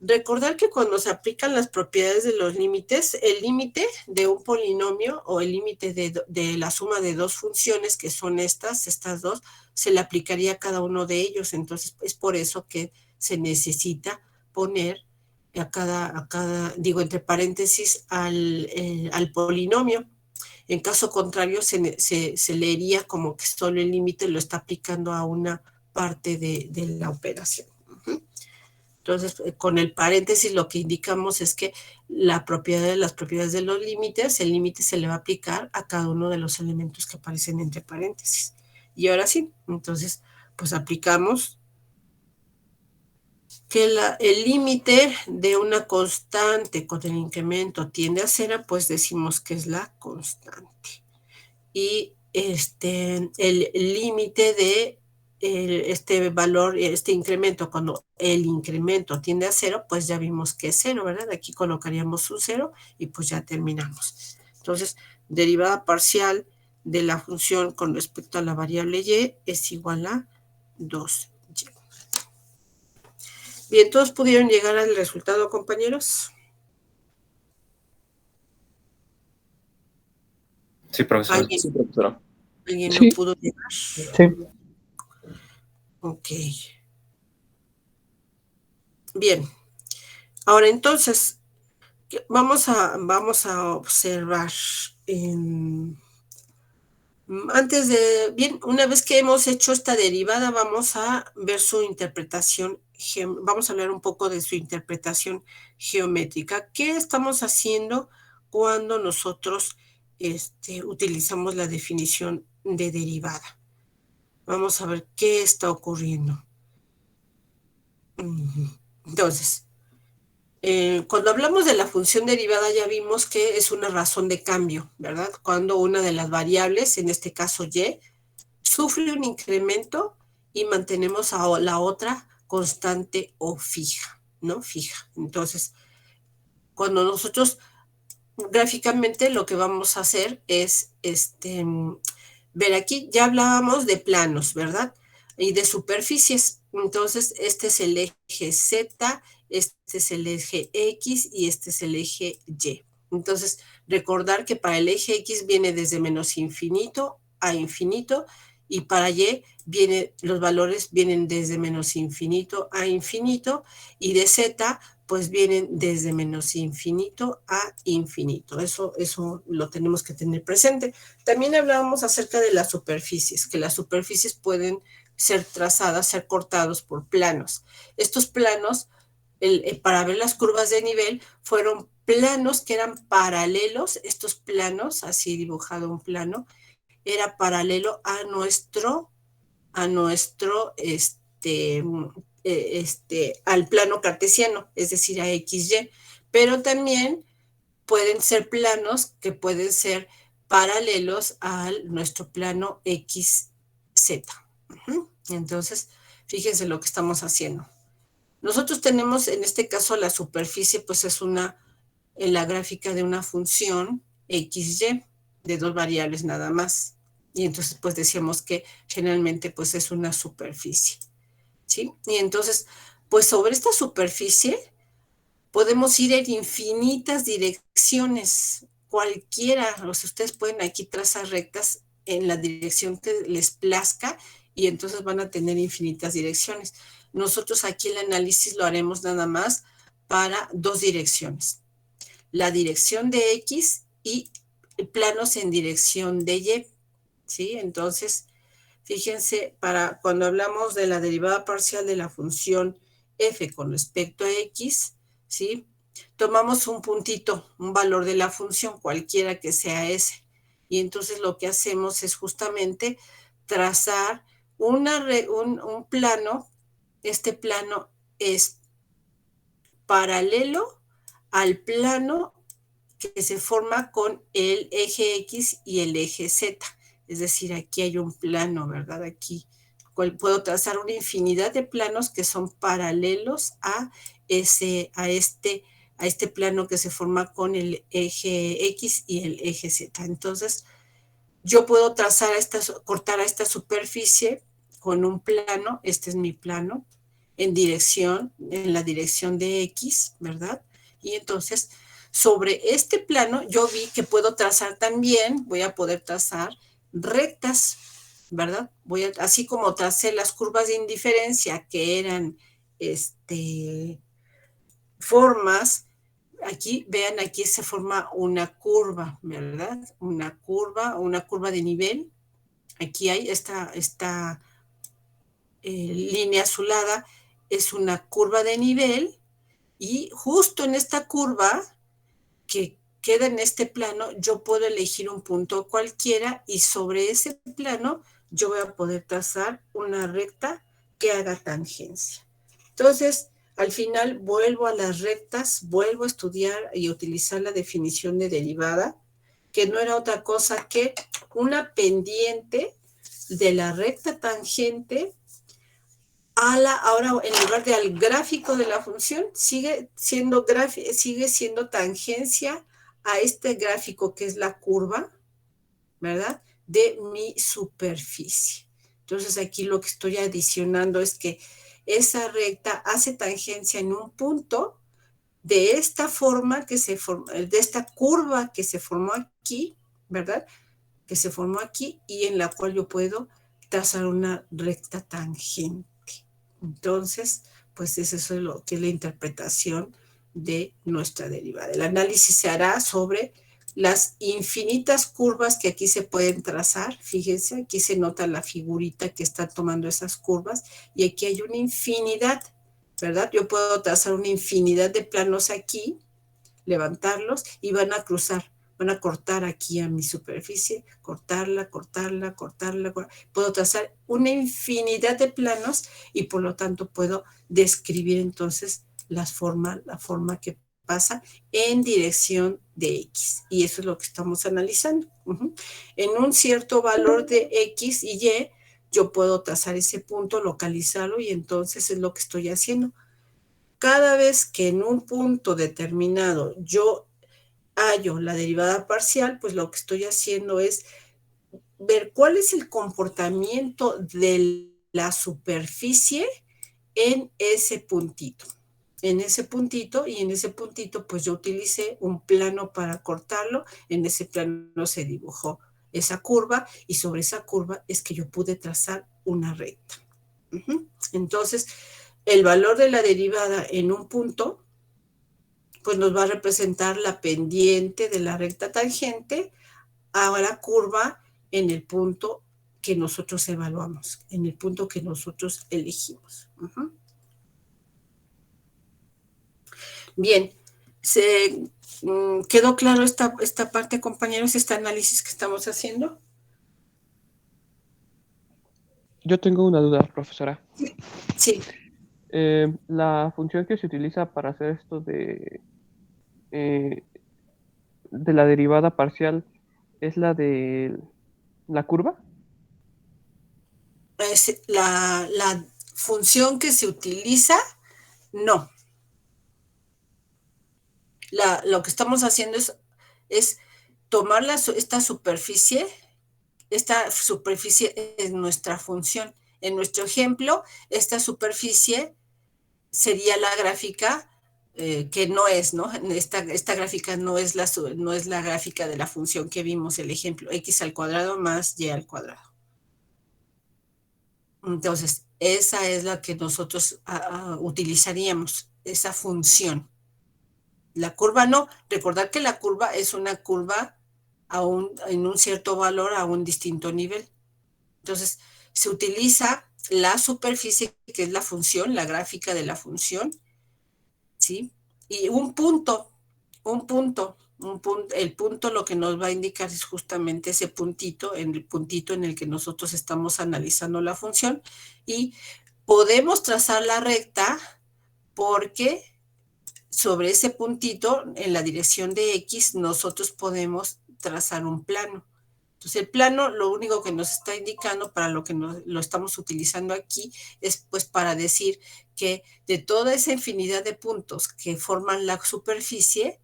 Recordar que cuando se aplican las propiedades de los límites, el límite de un polinomio o el límite de la suma de dos funciones, que son estas dos, se le aplicaría a cada uno de ellos. Entonces, es por eso que se necesita poner entre paréntesis al polinomio. En caso contrario, se leería como que solo el límite lo está aplicando a una parte de la operación. Entonces, con el paréntesis lo que indicamos es que las propiedades de los límites, el límite se le va a aplicar a cada uno de los elementos que aparecen entre paréntesis. Y ahora sí, entonces pues aplicamos que el límite de una constante con el incremento tiende a cero, pues decimos que es la constante. Y el límite de este valor, este incremento, cuando el incremento tiende a cero, pues ya vimos que es cero, ¿verdad? Aquí colocaríamos un cero y pues ya terminamos. Entonces, derivada parcial de la función con respecto a la variable y es igual a 2y. Bien, ¿todos pudieron llegar al resultado, compañeros?
Sí, profesora.
¿Alguien,
Sí, profesora.
¿alguien
Sí.
no pudo llegar?
Sí.
Ok. Bien. Ahora entonces, vamos a observar. Bien, una vez que hemos hecho esta derivada, vamos a ver su interpretación, vamos a hablar un poco de su interpretación geométrica. ¿Qué estamos haciendo cuando nosotros utilizamos la definición de derivada? Vamos a ver qué está ocurriendo. Entonces, cuando hablamos de la función derivada ya vimos que es una razón de cambio, ¿verdad? Cuando una de las variables, en este caso y, sufre un incremento y mantenemos a la otra constante o fija, ¿no? Fija. Entonces, cuando nosotros gráficamente lo que vamos a hacer es, ver aquí, ya hablábamos de planos, ¿verdad? Y de superficies. Entonces, este es el eje Z, este es el eje X y este es el eje Y. Entonces, recordar que para el eje X viene desde menos infinito a infinito y para Y los valores vienen desde menos infinito a infinito y de Z pues vienen desde menos infinito a infinito. Eso lo tenemos que tener presente. También hablábamos acerca de las superficies, que las superficies pueden ser trazadas, ser cortados por planos. Estos planos, para ver las curvas de nivel, fueron planos que eran paralelos. Estos planos, así dibujado un plano, era paralelo a nuestro al plano cartesiano, es decir, a XY, pero también pueden ser planos que pueden ser paralelos a nuestro plano XZ. Entonces, fíjense lo que estamos haciendo. Nosotros tenemos, en este caso, la superficie, pues es en la gráfica de una función XY, de dos variables nada más. Y entonces, pues decíamos que generalmente, pues es una superficie. ¿Sí? Y entonces, pues sobre esta superficie podemos ir en infinitas direcciones, cualquiera, o sea, ustedes pueden aquí trazar rectas en la dirección que les plazca y entonces van a tener infinitas direcciones. Nosotros aquí el análisis lo haremos nada más para dos direcciones, la dirección de X y planos en dirección de Y, ¿sí? Entonces, fíjense, para cuando hablamos de la derivada parcial de la función f con respecto a x, ¿sí? Tomamos un puntito, un valor de la función, cualquiera que sea ese. Y entonces lo que hacemos es justamente trazar un plano. Este plano es paralelo al plano que se forma con el eje X y el eje Z. Es decir, aquí hay un plano, ¿verdad? Aquí puedo trazar una infinidad de planos que son paralelos a este plano que se forma con el eje X y el eje Z. Entonces, yo puedo cortar a esta superficie con un plano, este es mi plano, en la dirección de X, ¿verdad? Y entonces, sobre este plano, yo vi que puedo trazar también, voy a poder trazar rectas, ¿verdad? Así como tracé las curvas de indiferencia, que eran formas, aquí, vean, aquí se forma una curva, ¿verdad? Una curva de nivel. Aquí hay esta línea azulada, es una curva de nivel, y justo en esta curva que queda en este plano, yo puedo elegir un punto cualquiera y sobre ese plano yo voy a poder trazar una recta que haga tangencia. Entonces, al final vuelvo a las rectas, vuelvo a estudiar y utilizar la definición de derivada, que no era otra cosa que una pendiente de la recta tangente ahora en lugar de al gráfico de la función, sigue siendo tangencia a este gráfico que es la curva, ¿verdad? De mi superficie. Entonces aquí lo que estoy adicionando es que esa recta hace tangencia en un punto de esta forma de esta curva que se formó aquí, ¿verdad? Que se formó aquí y en la cual yo puedo trazar una recta tangente. Entonces, pues eso es lo que es la interpretación de nuestra derivada. El análisis se hará sobre las infinitas curvas que aquí se pueden trazar. Fíjense, aquí se nota la figurita que está tomando esas curvas y aquí hay una infinidad, ¿verdad? Yo puedo trazar una infinidad de planos aquí, levantarlos y van a cruzar. Van a cortar aquí a mi superficie, cortarla. Puedo trazar una infinidad de planos y por lo tanto puedo describir entonces la forma que pasa en dirección de X. Y eso es lo que estamos analizando. En un cierto valor de X y Y, yo puedo trazar ese punto, localizarlo y entonces es lo que estoy haciendo. Cada vez que en un punto determinado yo hallo la derivada parcial, pues lo que estoy haciendo es ver cuál es el comportamiento de la superficie en ese puntito. En ese puntito pues yo utilicé un plano para cortarlo, en ese plano se dibujó esa curva y sobre esa curva es que yo pude trazar una recta. Entonces, el valor de la derivada en un punto pues nos va a representar la pendiente de la recta tangente a la curva en el punto que nosotros evaluamos, en el punto que nosotros elegimos. Bien, ¿quedó claro esta parte, compañeros, este análisis que estamos haciendo?
Yo tengo una duda, profesora.
Sí.
La función que se utiliza para hacer esto de la derivada parcial es la de la curva.
La función que se utiliza, no. Lo que estamos haciendo es tomar esta superficie es nuestra función. En nuestro ejemplo, esta superficie sería la gráfica que no es, ¿no? Esta gráfica no es la gráfica de la función que vimos, el ejemplo, x al cuadrado más y al cuadrado. Entonces, esa es la que nosotros utilizaríamos, esa función. La curva no. Recordar que la curva es una curva en un cierto valor a un distinto nivel. Entonces, se utiliza la superficie, que es la función, la gráfica de la función, ¿sí? Y el punto lo que nos va a indicar es justamente ese puntito, el puntito en el que nosotros estamos analizando la función y podemos trazar la recta porque sobre ese puntito, en la dirección de X, nosotros podemos trazar un plano. Entonces, el plano, lo único que nos está indicando para lo que lo estamos utilizando aquí es pues para decir que de toda esa infinidad de puntos que forman la superficie,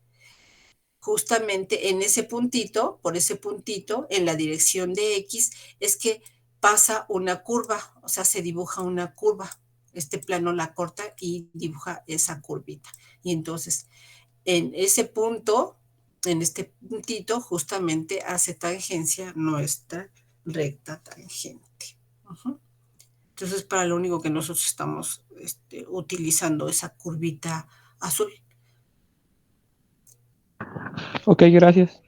justamente en ese puntito, por ese puntito, en la dirección de X, es que pasa una curva, o sea, se dibuja una curva. Este plano la corta y dibuja esa curvita. Y entonces, en ese punto, en este puntito, justamente hace tangencia nuestra recta tangente. Entonces, para lo único que nosotros estamos utilizando esa curvita azul.
Ok, gracias.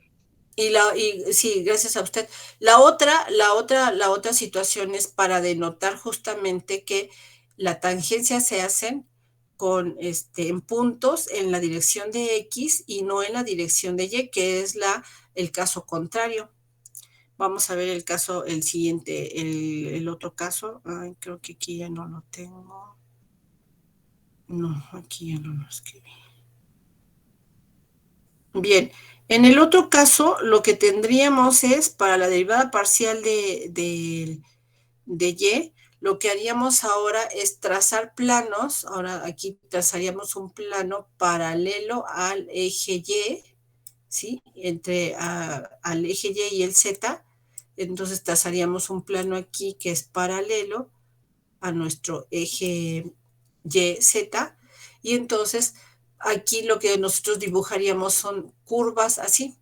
Sí, gracias a usted. La otra situación es para denotar justamente que la tangencia se hacen en puntos en la dirección de X y no en la dirección de Y, que es el caso contrario. Vamos a ver el caso, el siguiente, el otro caso. Ay, creo que aquí ya no lo tengo. No, aquí ya no lo escribí. Bien, en el otro caso, lo que tendríamos es, para la derivada parcial de Y, lo que haríamos ahora es trazar planos. Ahora aquí trazaríamos un plano paralelo al eje Y, ¿sí? Al eje Y y el Z. Entonces trazaríamos un plano aquí que es paralelo a nuestro eje YZ. Y entonces aquí lo que nosotros dibujaríamos son curvas así,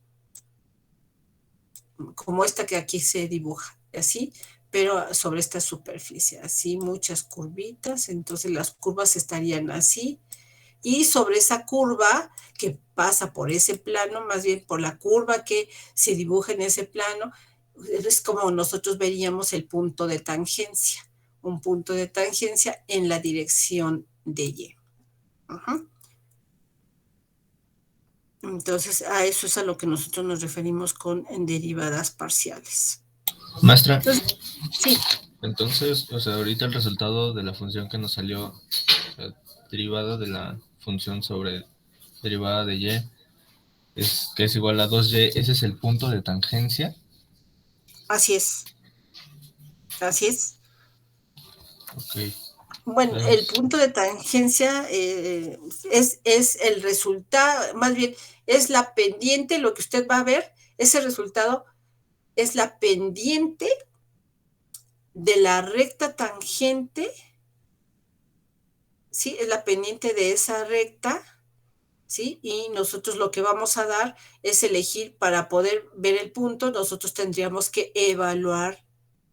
como esta que aquí se dibuja, así, pero sobre esta superficie, así, muchas curvitas. Entonces las curvas estarían así, y sobre esa curva que pasa por ese plano, más bien por la curva que se dibuja en ese plano, es como nosotros veríamos el punto de tangencia, un punto de tangencia en la dirección de Y. Ajá. Entonces, a eso es a lo que nosotros nos referimos con derivadas parciales.
Maestra.
Entonces, sí.
Entonces, o sea, ahorita el resultado de la función que nos salió, o sea, derivada de la función sobre derivada de Y, es que es igual a 2Y, ese es el punto de tangencia.
Así es. Así es.
Ok.
Bueno, el punto de tangencia es el resultado, más bien es la pendiente, lo que usted va a ver, ese resultado es la pendiente de la recta tangente, ¿sí? Es la pendiente de esa recta, ¿sí? Y nosotros lo que vamos a dar es elegir, para poder ver el punto, nosotros tendríamos que evaluar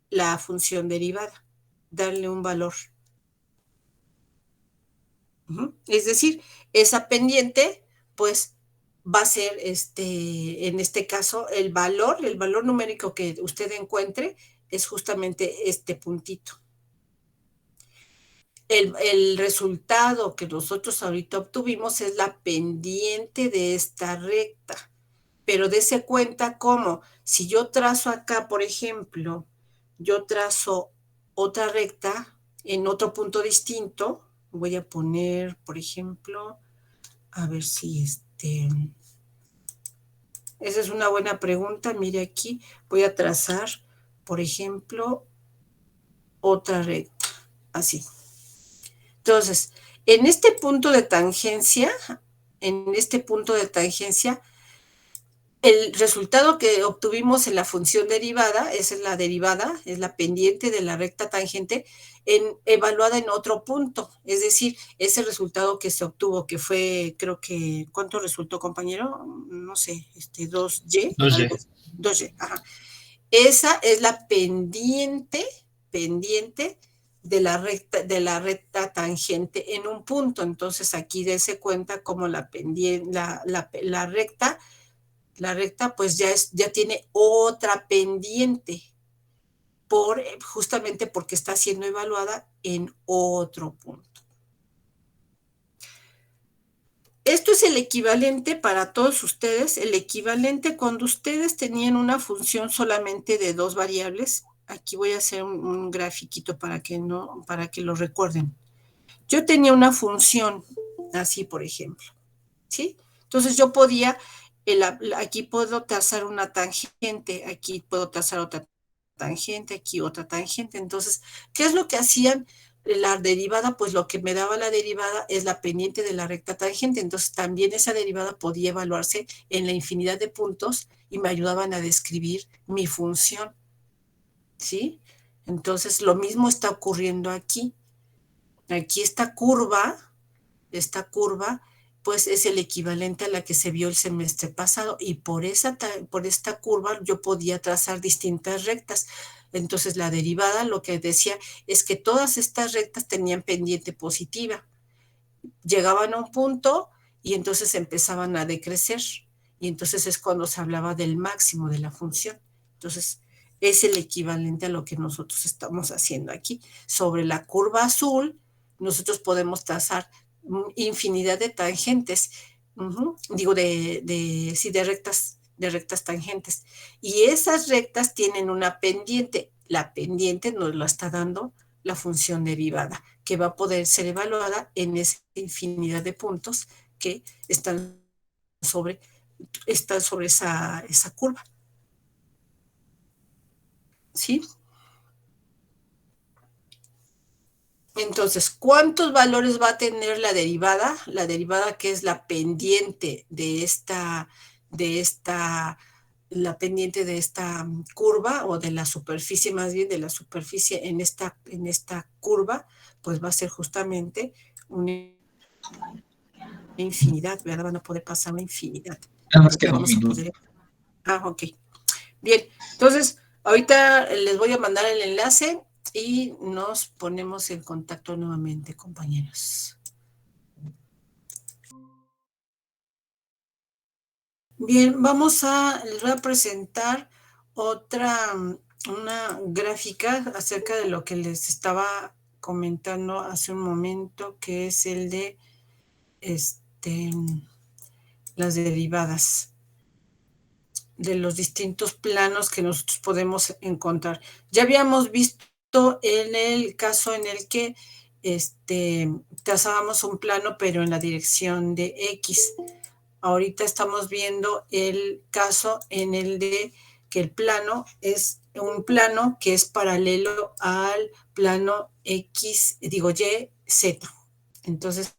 la función derivada, darle un valor. Es decir, esa pendiente, pues, va a ser, en este caso, el valor numérico que usted encuentre es justamente este puntito. El resultado que nosotros ahorita obtuvimos es la pendiente de esta recta, pero dése cuenta cómo, si yo trazo acá, por ejemplo, yo trazo otra recta en otro punto distinto, voy a poner, por ejemplo, a ver si esa es una buena pregunta. Mire aquí, voy a trazar, por ejemplo, otra recta, así. Entonces, en este punto de tangencia, el resultado que obtuvimos en la función derivada, esa es la derivada, es la pendiente de la recta tangente, evaluada en otro punto. Es decir, ese resultado que se obtuvo, que fue, creo que, ¿cuánto resultó, compañero? No sé, 2Y.
2Y.
2Y, ajá. Esa es la pendiente de la recta tangente en un punto. Entonces, aquí dése cuenta como la recta pues ya tiene otra pendiente, justamente porque está siendo evaluada en otro punto. Esto es el equivalente para todos ustedes, el equivalente cuando ustedes tenían una función solamente de dos variables. Aquí voy a hacer un grafiquito para que lo recuerden. Yo tenía una función así, por ejemplo, ¿sí? Entonces yo podía, aquí puedo trazar una tangente, aquí puedo trazar otra tangente, aquí otra tangente. Entonces, ¿qué es lo que hacían? La derivada, pues lo que me daba la derivada es la pendiente de la recta tangente. Entonces, también esa derivada podía evaluarse en la infinidad de puntos y me ayudaban a describir mi función, ¿sí? Entonces, lo mismo está ocurriendo aquí. Aquí esta curva, pues es el equivalente a la que se vio el semestre pasado, y por esta curva yo podía trazar distintas rectas. Entonces la derivada lo que decía es que todas estas rectas tenían pendiente positiva. Llegaban a un punto y entonces empezaban a decrecer, y entonces es cuando se hablaba del máximo de la función. Entonces es el equivalente a lo que nosotros estamos haciendo aquí. Sobre la curva azul, nosotros podemos trazar infinidad de tangentes, de rectas de rectas tangentes. Y esas rectas tienen una pendiente. La pendiente nos la está dando la función derivada, que va a poder ser evaluada en esa infinidad de puntos que están sobre esa curva. ¿Sí? Entonces, ¿cuántos valores va a tener la derivada? La derivada, que es la pendiente de esta curva, o de la superficie, más bien de la superficie en esta curva, pues va a ser justamente una infinidad, ¿verdad? Van a poder pasar una infinidad.
Nada más que
vamos a poder... ok. Bien, entonces, ahorita les voy a mandar el enlace y nos ponemos en contacto nuevamente, compañeros. Bien, les voy a presentar una gráfica acerca de lo que les estaba comentando hace un momento, que es el de las derivadas de los distintos planos que nosotros podemos encontrar. Ya habíamos visto en el caso en el que trazábamos un plano, pero en la dirección de X. Ahorita estamos viendo el caso en el de que el plano es un plano que es paralelo al plano X, digo Y, Z. Entonces,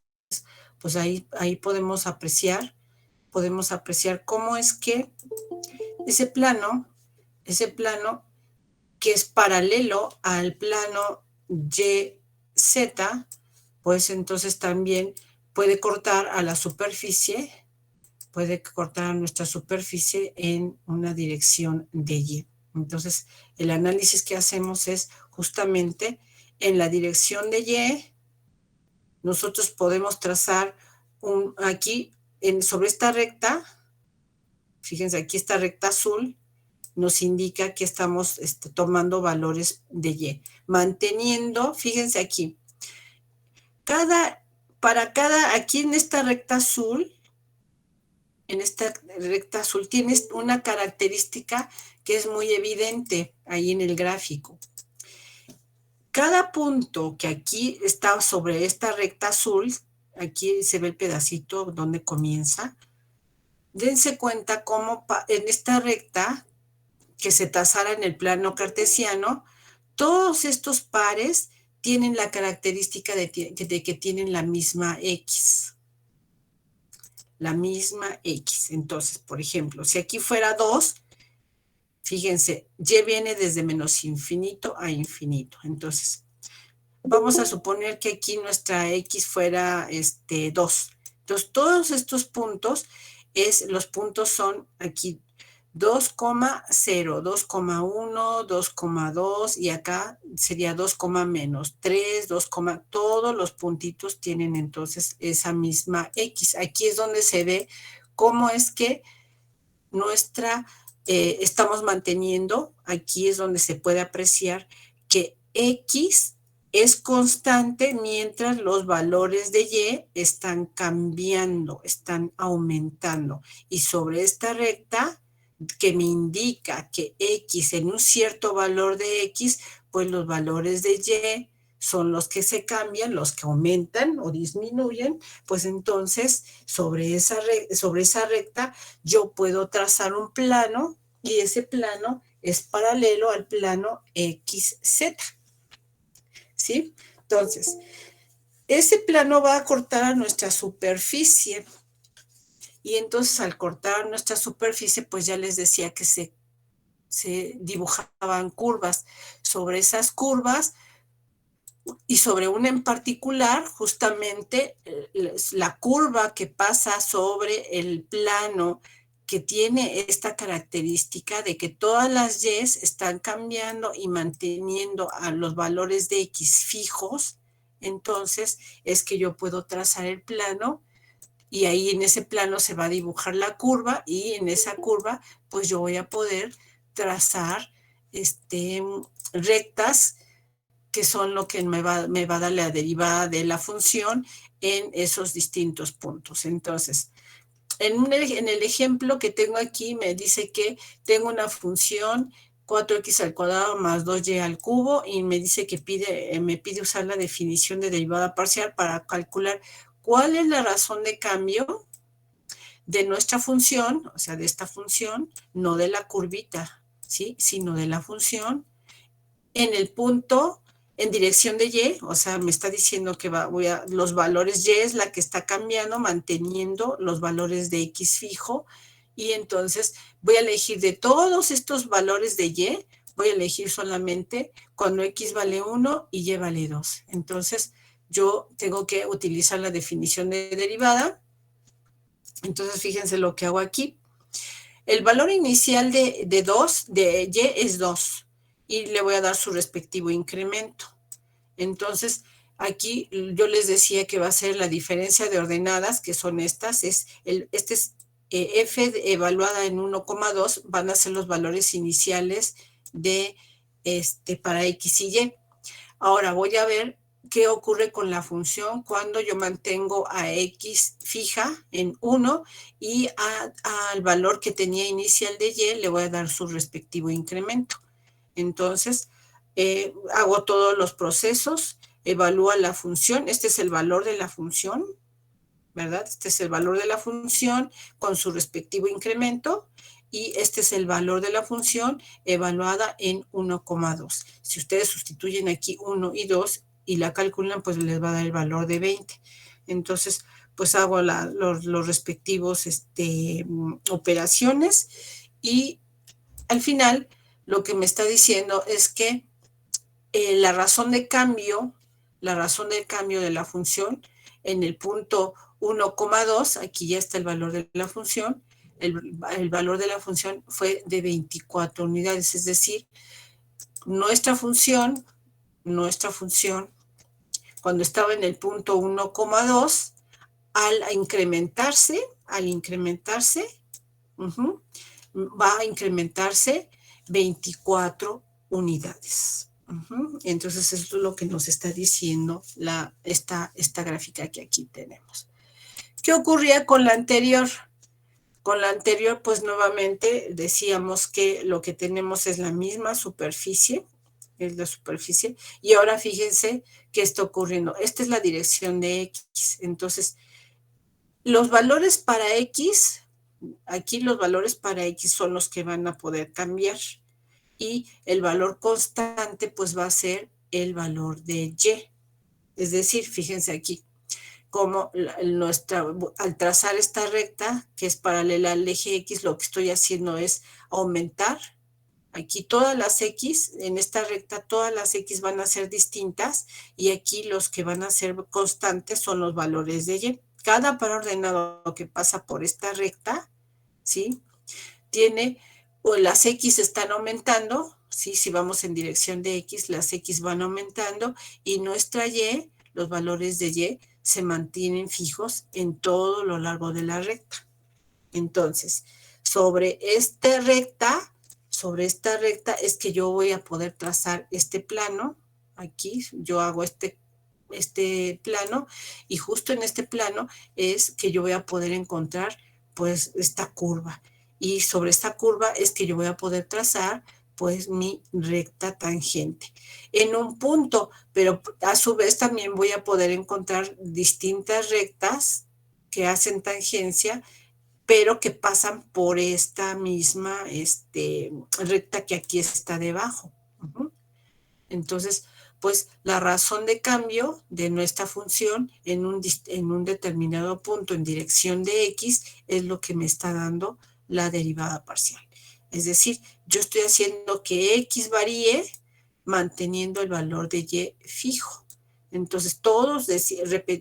pues ahí podemos apreciar cómo es que ese plano que es paralelo al plano YZ, pues entonces también puede cortar a la superficie, puede cortar a nuestra superficie en una dirección de Y. Entonces, el análisis que hacemos es justamente en la dirección de Y, nosotros podemos trazar sobre esta recta. Fíjense, aquí esta recta azul nos indica que estamos tomando valores de Y. Manteniendo, fíjense aquí, aquí en esta recta azul, tienes una característica que es muy evidente ahí en el gráfico. Cada punto que aquí está sobre esta recta azul, aquí se ve el pedacito donde comienza. Dense cuenta cómo en esta recta que se trazara en el plano cartesiano, todos estos pares tienen la característica de que tienen la misma X. La misma X. Entonces, por ejemplo, si aquí fuera 2, fíjense, Y viene desde menos infinito a infinito. Entonces, vamos a suponer que aquí nuestra X fuera 2. Entonces, todos estos puntos, los puntos son aquí 2,0, 2,1, 2,2 y acá sería 2,-3, 2, todos los puntitos tienen entonces esa misma X. Aquí es donde se ve cómo es que estamos manteniendo, aquí es donde se puede apreciar que X es constante mientras los valores de Y están cambiando, están aumentando. Y sobre esta recta, que me indica que X en un cierto valor de X, pues los valores de Y son los que se cambian, los que aumentan o disminuyen, pues entonces sobre esa recta yo puedo trazar un plano y ese plano es paralelo al plano XZ. ¿Sí? Entonces, ese plano va a cortar a nuestra superficie. Y entonces al cortar nuestra superficie, pues ya les decía que se dibujaban curvas. Sobre esas curvas y sobre una en particular, justamente la curva que pasa sobre el plano que tiene esta característica de que todas las Y están cambiando y manteniendo a los valores de X fijos, entonces es que yo puedo trazar el plano. Y ahí en ese plano se va a dibujar la curva y en esa curva pues yo voy a poder trazar rectas que son lo que me va a dar la derivada de la función en esos distintos puntos. Entonces, En el ejemplo que tengo aquí me dice que tengo una función 4x al cuadrado más 2y al cubo y me dice que me pide usar la definición de derivada parcial para calcular cuál es la razón de cambio de nuestra función, o sea, de esta función, no de la curvita, ¿sí? Sino de la función en el punto en dirección de y, o sea, me está diciendo que los valores y es la que está cambiando, manteniendo los valores de x fijo, y entonces voy a elegir de todos estos valores de y, voy a elegir solamente cuando x vale 1 y y vale 2. Entonces, yo tengo que utilizar la definición de derivada. Entonces, fíjense lo que hago aquí. El valor inicial de y es 2, y le voy a dar su respectivo incremento. Entonces, aquí yo les decía que va a ser la diferencia de ordenadas, que son estas, este es f evaluada en 1,2, van a ser los valores iniciales de para x y y. Ahora voy a ver qué ocurre con la función cuando yo mantengo a x fija en 1 y al valor que tenía inicial de y le voy a dar su respectivo incremento. Entonces, hago todos los procesos, evalúa la función, este es el valor de la función, ¿verdad? Este es el valor de la función con su respectivo incremento, y este es el valor de la función evaluada en 1,2. Si ustedes sustituyen aquí 1 y 2 y la calculan, pues les va a dar el valor de 20. Entonces, pues hago los respectivos operaciones, y al final lo que me está diciendo es que la razón de cambio de la función en el punto 1,2, aquí ya está el valor de la función, el valor de la función fue de 24 unidades, es decir, nuestra función, cuando estaba en el punto 1,2, al incrementarse, va a incrementarse 24 unidades. Entonces, esto es lo que nos está diciendo esta gráfica que aquí tenemos. ¿Qué ocurría con la anterior? Con la anterior, pues nuevamente decíamos que lo que tenemos es la misma superficie, y ahora fíjense qué está ocurriendo. Esta es la dirección de x. Entonces, los valores para x, aquí los valores para x son los que van a poder cambiar. Y el valor constante pues va a ser el valor de y. Es decir, fíjense aquí, como al trazar esta recta, que es paralela al eje X, lo que estoy haciendo es aumentar. Aquí todas las X, en esta recta, todas las X van a ser distintas, y aquí los que van a ser constantes son los valores de Y. Cada par ordenado que pasa por esta recta, ¿sí? O las X están aumentando, ¿sí? Si vamos en dirección de X, las X van aumentando, y nuestra Y, los valores de Y, se mantienen fijos en todo lo largo de la recta. Entonces, sobre esta recta es que yo voy a poder trazar este plano. Aquí yo hago este plano, y justo en este plano es que yo voy a poder encontrar pues esta curva, y sobre esta curva es que yo voy a poder trazar pues mi recta tangente en un punto, pero a su vez también voy a poder encontrar distintas rectas que hacen tangencia, pero que pasan por esta misma recta que aquí está debajo. Entonces, pues la razón de cambio de nuestra función en un determinado punto en dirección de X es lo que me está dando la derivada parcial. Es decir, yo estoy haciendo que X varíe manteniendo el valor de Y fijo. Entonces,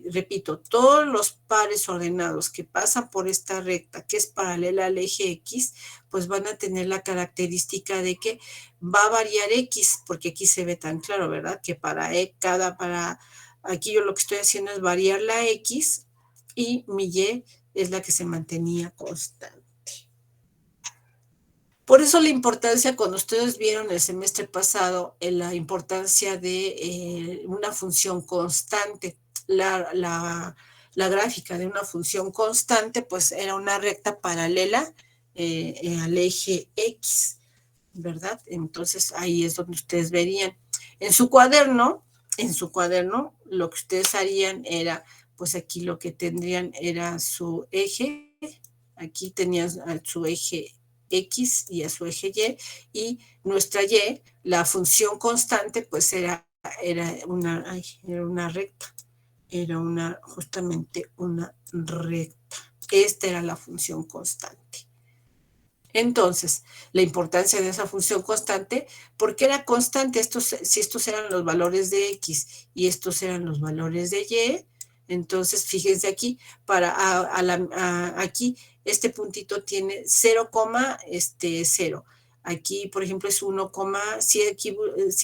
repito, todos los pares ordenados que pasan por esta recta, que es paralela al eje X, pues van a tener la característica de que va a variar X, porque aquí se ve tan claro, ¿verdad? Que aquí yo lo que estoy haciendo es variar la X, y mi Y es la que se mantenía constante. Por eso la importancia, cuando ustedes vieron el semestre pasado, la importancia de una función constante. La la gráfica de una función constante, pues era una recta paralela al eje X, ¿verdad? Entonces ahí es donde ustedes verían. En su cuaderno, lo que ustedes harían era, pues aquí lo que tendrían era su eje, aquí tenían su eje X y a su eje Y nuestra Y, la función constante, pues era una recta, justamente una recta. Esta era la función constante. Entonces, la importancia de esa función constante, ¿por qué era constante? Si estos eran los valores de X y estos eran los valores de Y, entonces fíjense aquí, aquí este puntito tiene 0,0. Aquí, por ejemplo, es 1, si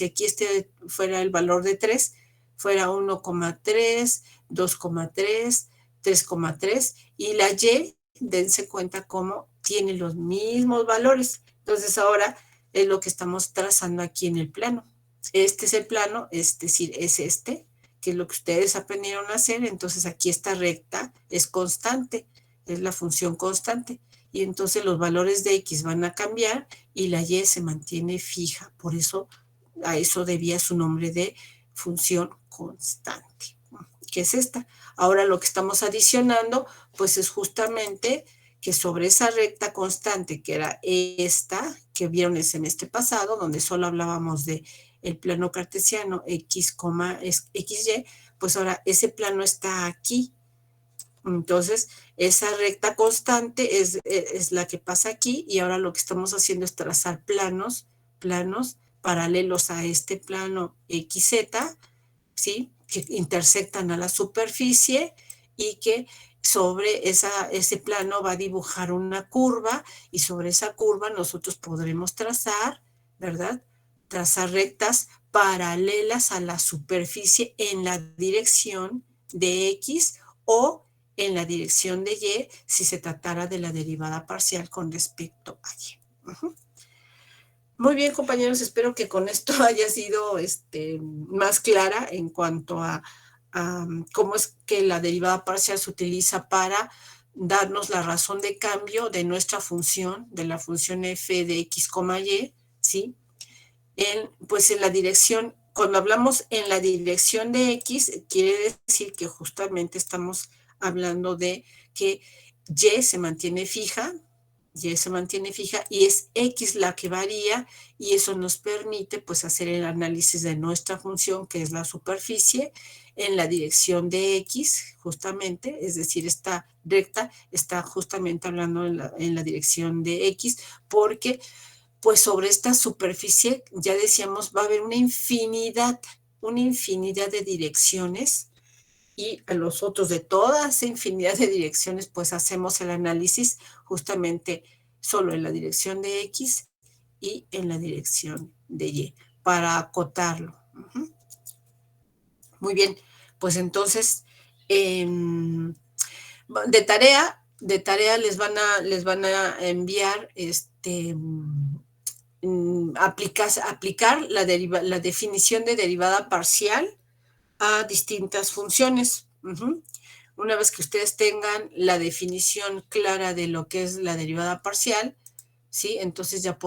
aquí este fuera el valor de 3, fuera 1,3, 2,3, 3,3, y la Y, dense cuenta cómo tiene los mismos valores. Entonces ahora es lo que estamos trazando aquí en el plano. Este es el plano, es decir, es este, que es lo que ustedes aprendieron a hacer. Entonces aquí esta recta es constante, es la función constante. Y entonces los valores de X van a cambiar y la Y se mantiene fija. Por eso a eso debía su nombre de función constante, que es esta. Ahora lo que estamos adicionando, pues es justamente que sobre esa recta constante, que era esta, que vieron el semestre pasado, donde solo hablábamos de el plano cartesiano X, XY, pues ahora ese plano está aquí. Entonces, esa recta constante es la que pasa aquí, y ahora lo que estamos haciendo es trazar planos paralelos a este plano XZ, ¿sí?, que intersectan a la superficie y que sobre ese plano va a dibujar una curva, y sobre esa curva nosotros podremos trazar, ¿verdad?, trazar rectas paralelas a la superficie en la dirección de X o en la dirección de Y si se tratara de la derivada parcial con respecto a Y. Muy bien, compañeros, espero que con esto haya sido más clara en cuanto a cómo es que la derivada parcial se utiliza para darnos la razón de cambio de nuestra función, de la función f de x, y, ¿sí? Pues en la dirección, cuando hablamos en la dirección de x, quiere decir que justamente estamos hablando de que y se mantiene fija, y es X la que varía, y eso nos permite pues hacer el análisis de nuestra función, que es la superficie, en la dirección de X, justamente, es decir, esta recta está justamente hablando en la dirección de X, porque pues sobre esta superficie, ya decíamos, va a haber una infinidad de direcciones, y a los otros de toda esa infinidad de direcciones, pues hacemos el análisis justamente solo en la dirección de X y en la dirección de Y, para acotarlo. Muy bien, pues entonces, de tarea les van a enviar aplicar la definición de derivada parcial a distintas funciones. Una vez que ustedes tengan la definición clara de lo que es la derivada parcial, ¿sí?, entonces ya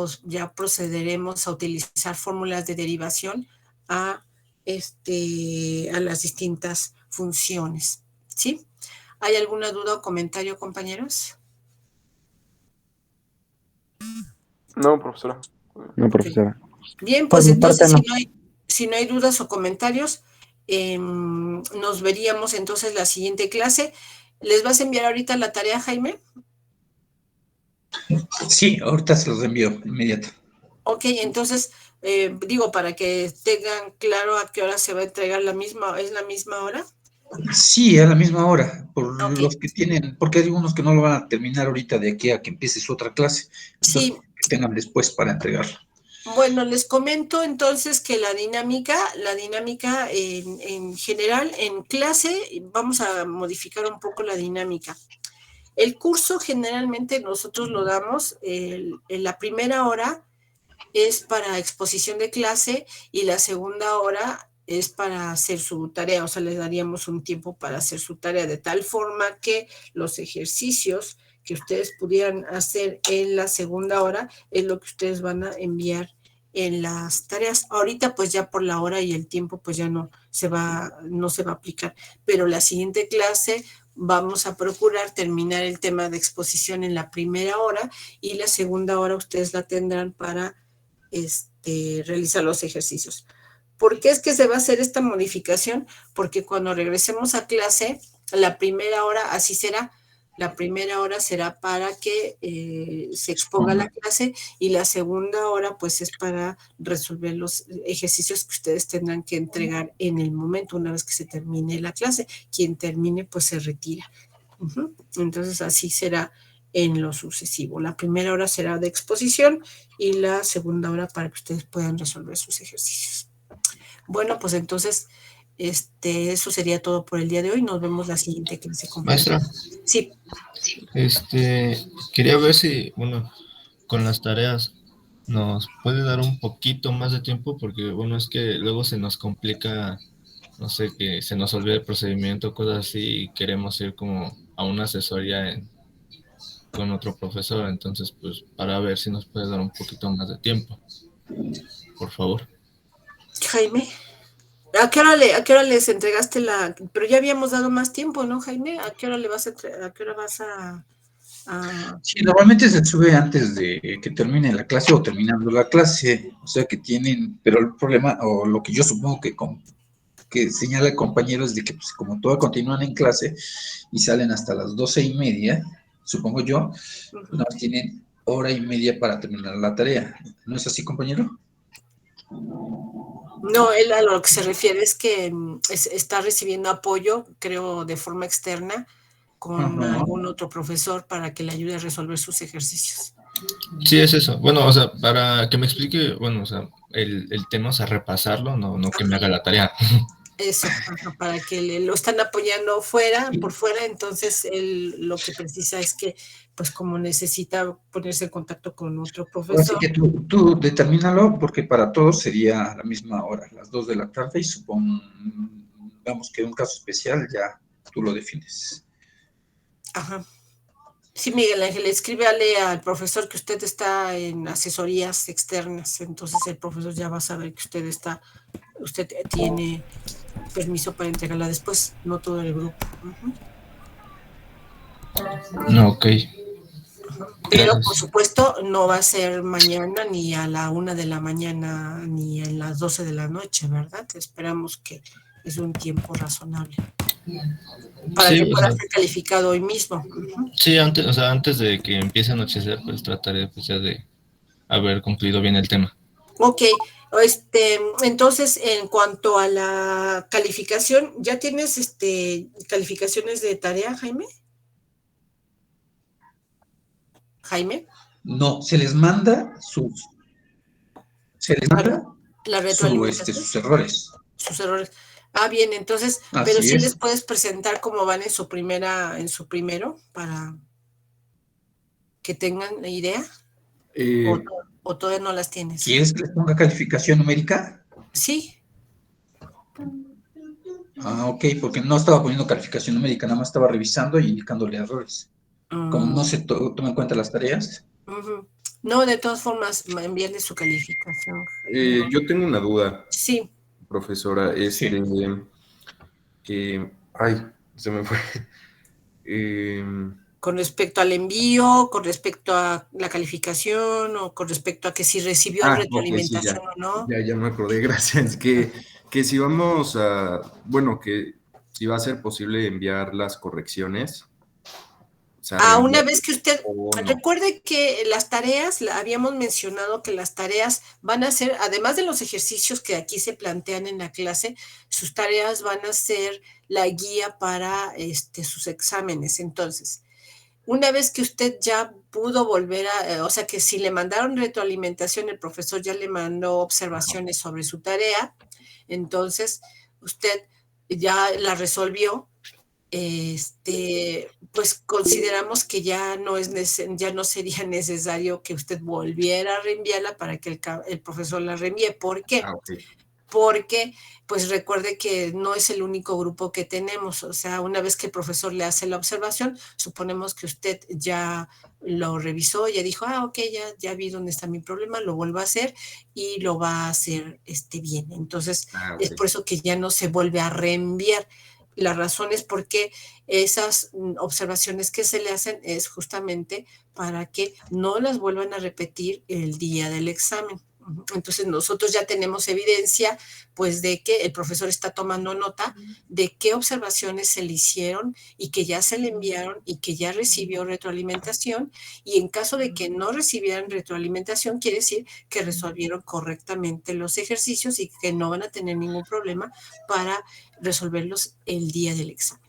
procederemos a utilizar fórmulas de derivación a las distintas funciones, ¿sí? ¿Hay alguna duda o comentario, compañeros?
No, profesora.
No, profesora.
Bien, pues entonces si no hay dudas o comentarios, nos veríamos entonces la siguiente clase. ¿Les vas a enviar ahorita la tarea, Jaime?
Sí, ahorita se los envío inmediato.
Ok, entonces, para que tengan claro a qué hora se va a entregar ¿es la misma hora?
Sí, a la misma hora, los que tienen, porque hay unos que no lo van a terminar ahorita de aquí a que empiece su otra clase. Entonces,
sí,
que tengan después para entregarlo.
Bueno, les comento entonces que la dinámica en general, en clase, vamos a modificar un poco la dinámica. El curso generalmente nosotros lo damos, en la primera hora es para exposición de clase, y la segunda hora es para hacer su tarea, o sea, les daríamos un tiempo para hacer su tarea, de tal forma que los ejercicios que ustedes pudieran hacer en la segunda hora es lo que ustedes van a enviar en las tareas. Ahorita pues ya por la hora y el tiempo pues ya no se va a aplicar, pero la siguiente clase vamos a procurar terminar el tema de exposición en la primera hora y la segunda hora ustedes la tendrán para realizar los ejercicios. ¿Por qué es que se va a hacer esta modificación? Porque cuando regresemos a clase, la primera hora así será. La primera hora será para que se exponga la clase y la segunda hora pues es para resolver los ejercicios que ustedes tendrán que entregar en el momento, una vez que se termine la clase. Quien termine pues se retira. Entonces así será en lo sucesivo. La primera hora será de exposición y la segunda hora para que ustedes puedan resolver sus ejercicios. Bueno, pues entonces, eso sería todo por el día de hoy. Nos vemos la siguiente clase.
Maestra.
Sí.
Quería ver si, bueno, con las tareas nos puede dar un poquito más de tiempo, porque, bueno, es que luego se nos complica, no sé, que se nos olvide el procedimiento, cosas así, y queremos ir como a una asesoría con otro profesor. Entonces, pues, para ver si nos puede dar un poquito más de tiempo, por favor.
Jaime, ¿a qué hora les entregaste la...? Pero ya habíamos dado más tiempo, ¿no, Jaime? ¿A qué hora vas a...?
Sí, normalmente se sube antes de que termine la clase o terminando la clase, o sea que tienen, pero el problema, o lo que yo supongo que señala el compañero es de que pues, como todas continúan en clase y salen hasta las 12:30, supongo yo, nada más tienen hora y media para terminar la tarea. ¿No es así, compañero?
No, él a lo que se refiere es que está recibiendo apoyo, creo, de forma externa, con algún otro profesor para que le ayude a resolver sus ejercicios.
Sí, es eso. Bueno, o sea, para que me explique, bueno, o sea, el tema, o sea, repasarlo, no que me haga la tarea.
Eso, para que lo están apoyando por fuera, entonces él lo que precisa es que, pues como necesita ponerse en contacto con otro profesor.
Así que tú determínalo, porque para todos sería a la misma hora, las 2 de la tarde, y supongamos que un caso especial ya tú lo defines.
Ajá. Sí, Miguel Ángel, escríbale al profesor que usted está en asesorías externas, entonces el profesor ya va a saber que usted tiene permiso para entregarla después, no todo el grupo.
No, ok.
Pero por supuesto no va a ser mañana ni a la 1 de la mañana ni a las 12 de la noche, ¿verdad? Esperamos que es un tiempo razonable para que pueda ser calificado hoy mismo.
Sí, antes de que empiece a anochecer, pues trataré pues, ya de haber concluido bien el tema.
Ok, entonces en cuanto a la calificación, ¿ya tienes calificaciones de tarea, Jaime? ¿Jaime?
No, se les manda
la retroalimentación.
sus errores.
Sus errores. Ah, bien, entonces, pero sí les puedes presentar cómo van en su primero, para que tengan la idea. ¿O todavía no las tienes?
¿Quieres que les ponga calificación numérica?
Sí.
Ah, ok, porque no estaba poniendo calificación numérica, nada más estaba revisando y indicándole errores. Como no se toma en cuenta las tareas.
No, de todas formas, envíenle su calificación.
Yo tengo una duda.
Sí.
Profesora, ay, se me fue.
Con respecto al envío, con respecto a la calificación o con respecto a que si recibió retroalimentación o no.
Ya me acordé, gracias. Que si vamos a, bueno, que si va a ser posible enviar las correcciones. O sea,
una vez que usted, recuerde que las tareas, habíamos mencionado que las tareas van a ser, además de los ejercicios que aquí se plantean en la clase, sus tareas van a ser la guía para sus exámenes. Entonces, una vez que usted ya pudo volver o sea que si le mandaron retroalimentación, el profesor ya le mandó observaciones sobre su tarea, entonces usted ya la resolvió, pues consideramos que ya no sería necesario que usted volviera a reenviarla para que el profesor la reenvíe. ¿Por qué? porque pues recuerde que no es el único grupo que tenemos, o sea, una vez que el profesor le hace la observación, suponemos que usted ya lo revisó, ya dijo, ok, ya vi dónde está mi problema, lo vuelvo a hacer y lo va a hacer bien. Entonces, es por eso que ya no se vuelve a reenviar. La razón es porque esas observaciones que se le hacen es justamente para que no las vuelvan a repetir el día del examen. Entonces nosotros ya tenemos evidencia pues de que el profesor está tomando nota de qué observaciones se le hicieron y que ya se le enviaron y que ya recibió retroalimentación, y en caso de que no recibieran retroalimentación quiere decir que resolvieron correctamente los ejercicios y que no van a tener ningún problema para resolverlos el día del examen.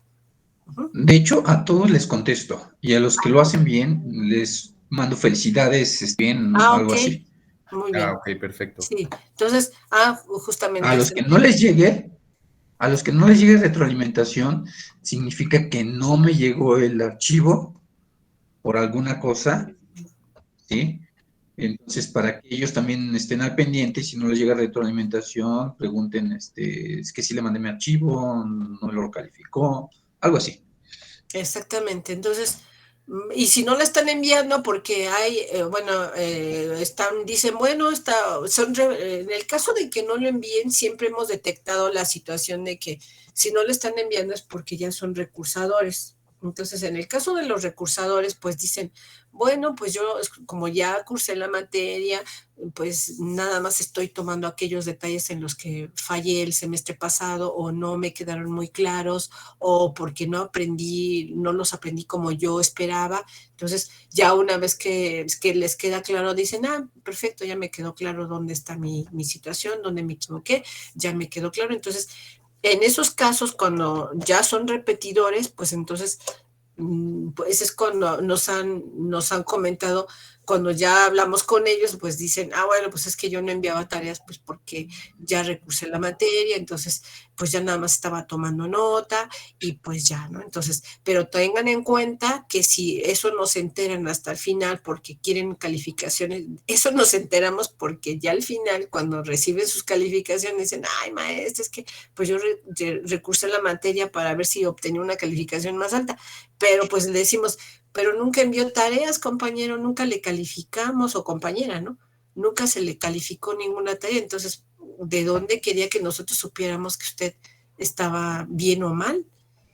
De hecho, a todos les contesto y a los que lo hacen bien les mando felicidades, bien, algo así.
Muy bien.
Ok, perfecto.
Sí, entonces, justamente.
A los que no les llegue retroalimentación, significa que no me llegó el archivo por alguna cosa, ¿sí? Entonces, para que ellos también estén al pendiente, si no les llega retroalimentación, pregunten, es que sí le mandé mi archivo, no lo calificó, algo así.
Exactamente, entonces, y si no la están enviando porque hay, dicen, bueno, en el caso de que no lo envíen, siempre hemos detectado la situación de que si no le están enviando es porque ya son recursadores. Entonces, en el caso de los recursadores, pues dicen, bueno, pues yo como ya cursé la materia, pues nada más estoy tomando aquellos detalles en los que fallé el semestre pasado o no me quedaron muy claros o porque no los aprendí como yo esperaba. Entonces, ya una vez que les queda claro, dicen, perfecto, ya me quedó claro dónde está mi situación, dónde me equivoqué, ya me quedó claro. Entonces, en esos casos, cuando ya son repetidores, pues entonces, pues es cuando nos han comentado, cuando ya hablamos con ellos, pues dicen, bueno, pues es que yo no enviaba tareas, pues porque ya recursé la materia, entonces, pues ya nada más estaba tomando nota y pues ya, ¿no? Entonces, pero tengan en cuenta que si eso no se enteran hasta el final porque quieren calificaciones, eso nos enteramos porque ya al final, cuando reciben sus calificaciones, dicen, ay, maestra, es que pues yo recursé la materia para ver si obtenía una calificación más alta, pero pues le decimos, pero nunca envió tareas, compañero, nunca le calificamos, o compañera, ¿no? Nunca se le calificó ninguna tarea, entonces, ¿de dónde quería que nosotros supiéramos que usted estaba bien o mal?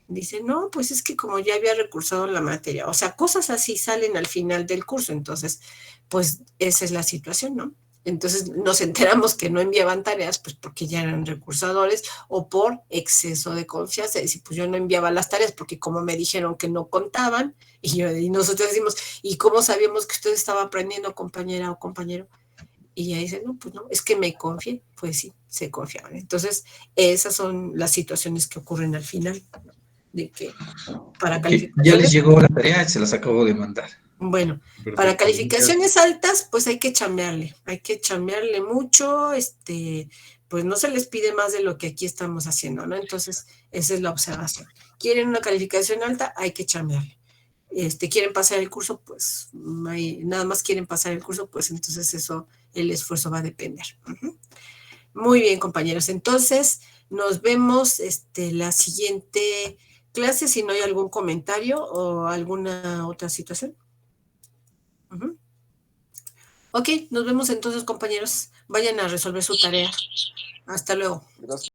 Dice, no, pues es que como ya había recursado la materia, o sea, cosas así salen al final del curso, entonces, pues esa es la situación, ¿no? Entonces nos enteramos que no enviaban tareas, pues porque ya eran recursadores o por exceso de confianza. Es decir, pues yo no enviaba las tareas porque como me dijeron que no contaban, y nosotros decimos, ¿y cómo sabíamos que usted estaba aprendiendo, compañera o compañero? Y ella dice, no, pues no, es que me confié. Pues sí, se confiaban. Entonces, esas son las situaciones que ocurren al final, de que para calificaciones...
Ya les llegó la tarea, se las acabo de mandar.
Bueno, para calificaciones altas, pues hay que chambearle mucho, pues no se les pide más de lo que aquí estamos haciendo, ¿no? Entonces, esa es la observación. ¿Quieren una calificación alta? Hay que chambearle. ¿Quieren pasar el curso? Pues nada más quieren pasar el curso, pues entonces eso, el esfuerzo va a depender. Muy bien, compañeros. Entonces, nos vemos la siguiente clase, si no hay algún comentario o alguna otra situación. Ok, nos vemos entonces, compañeros. Vayan a resolver su tarea. Hasta luego.
Gracias.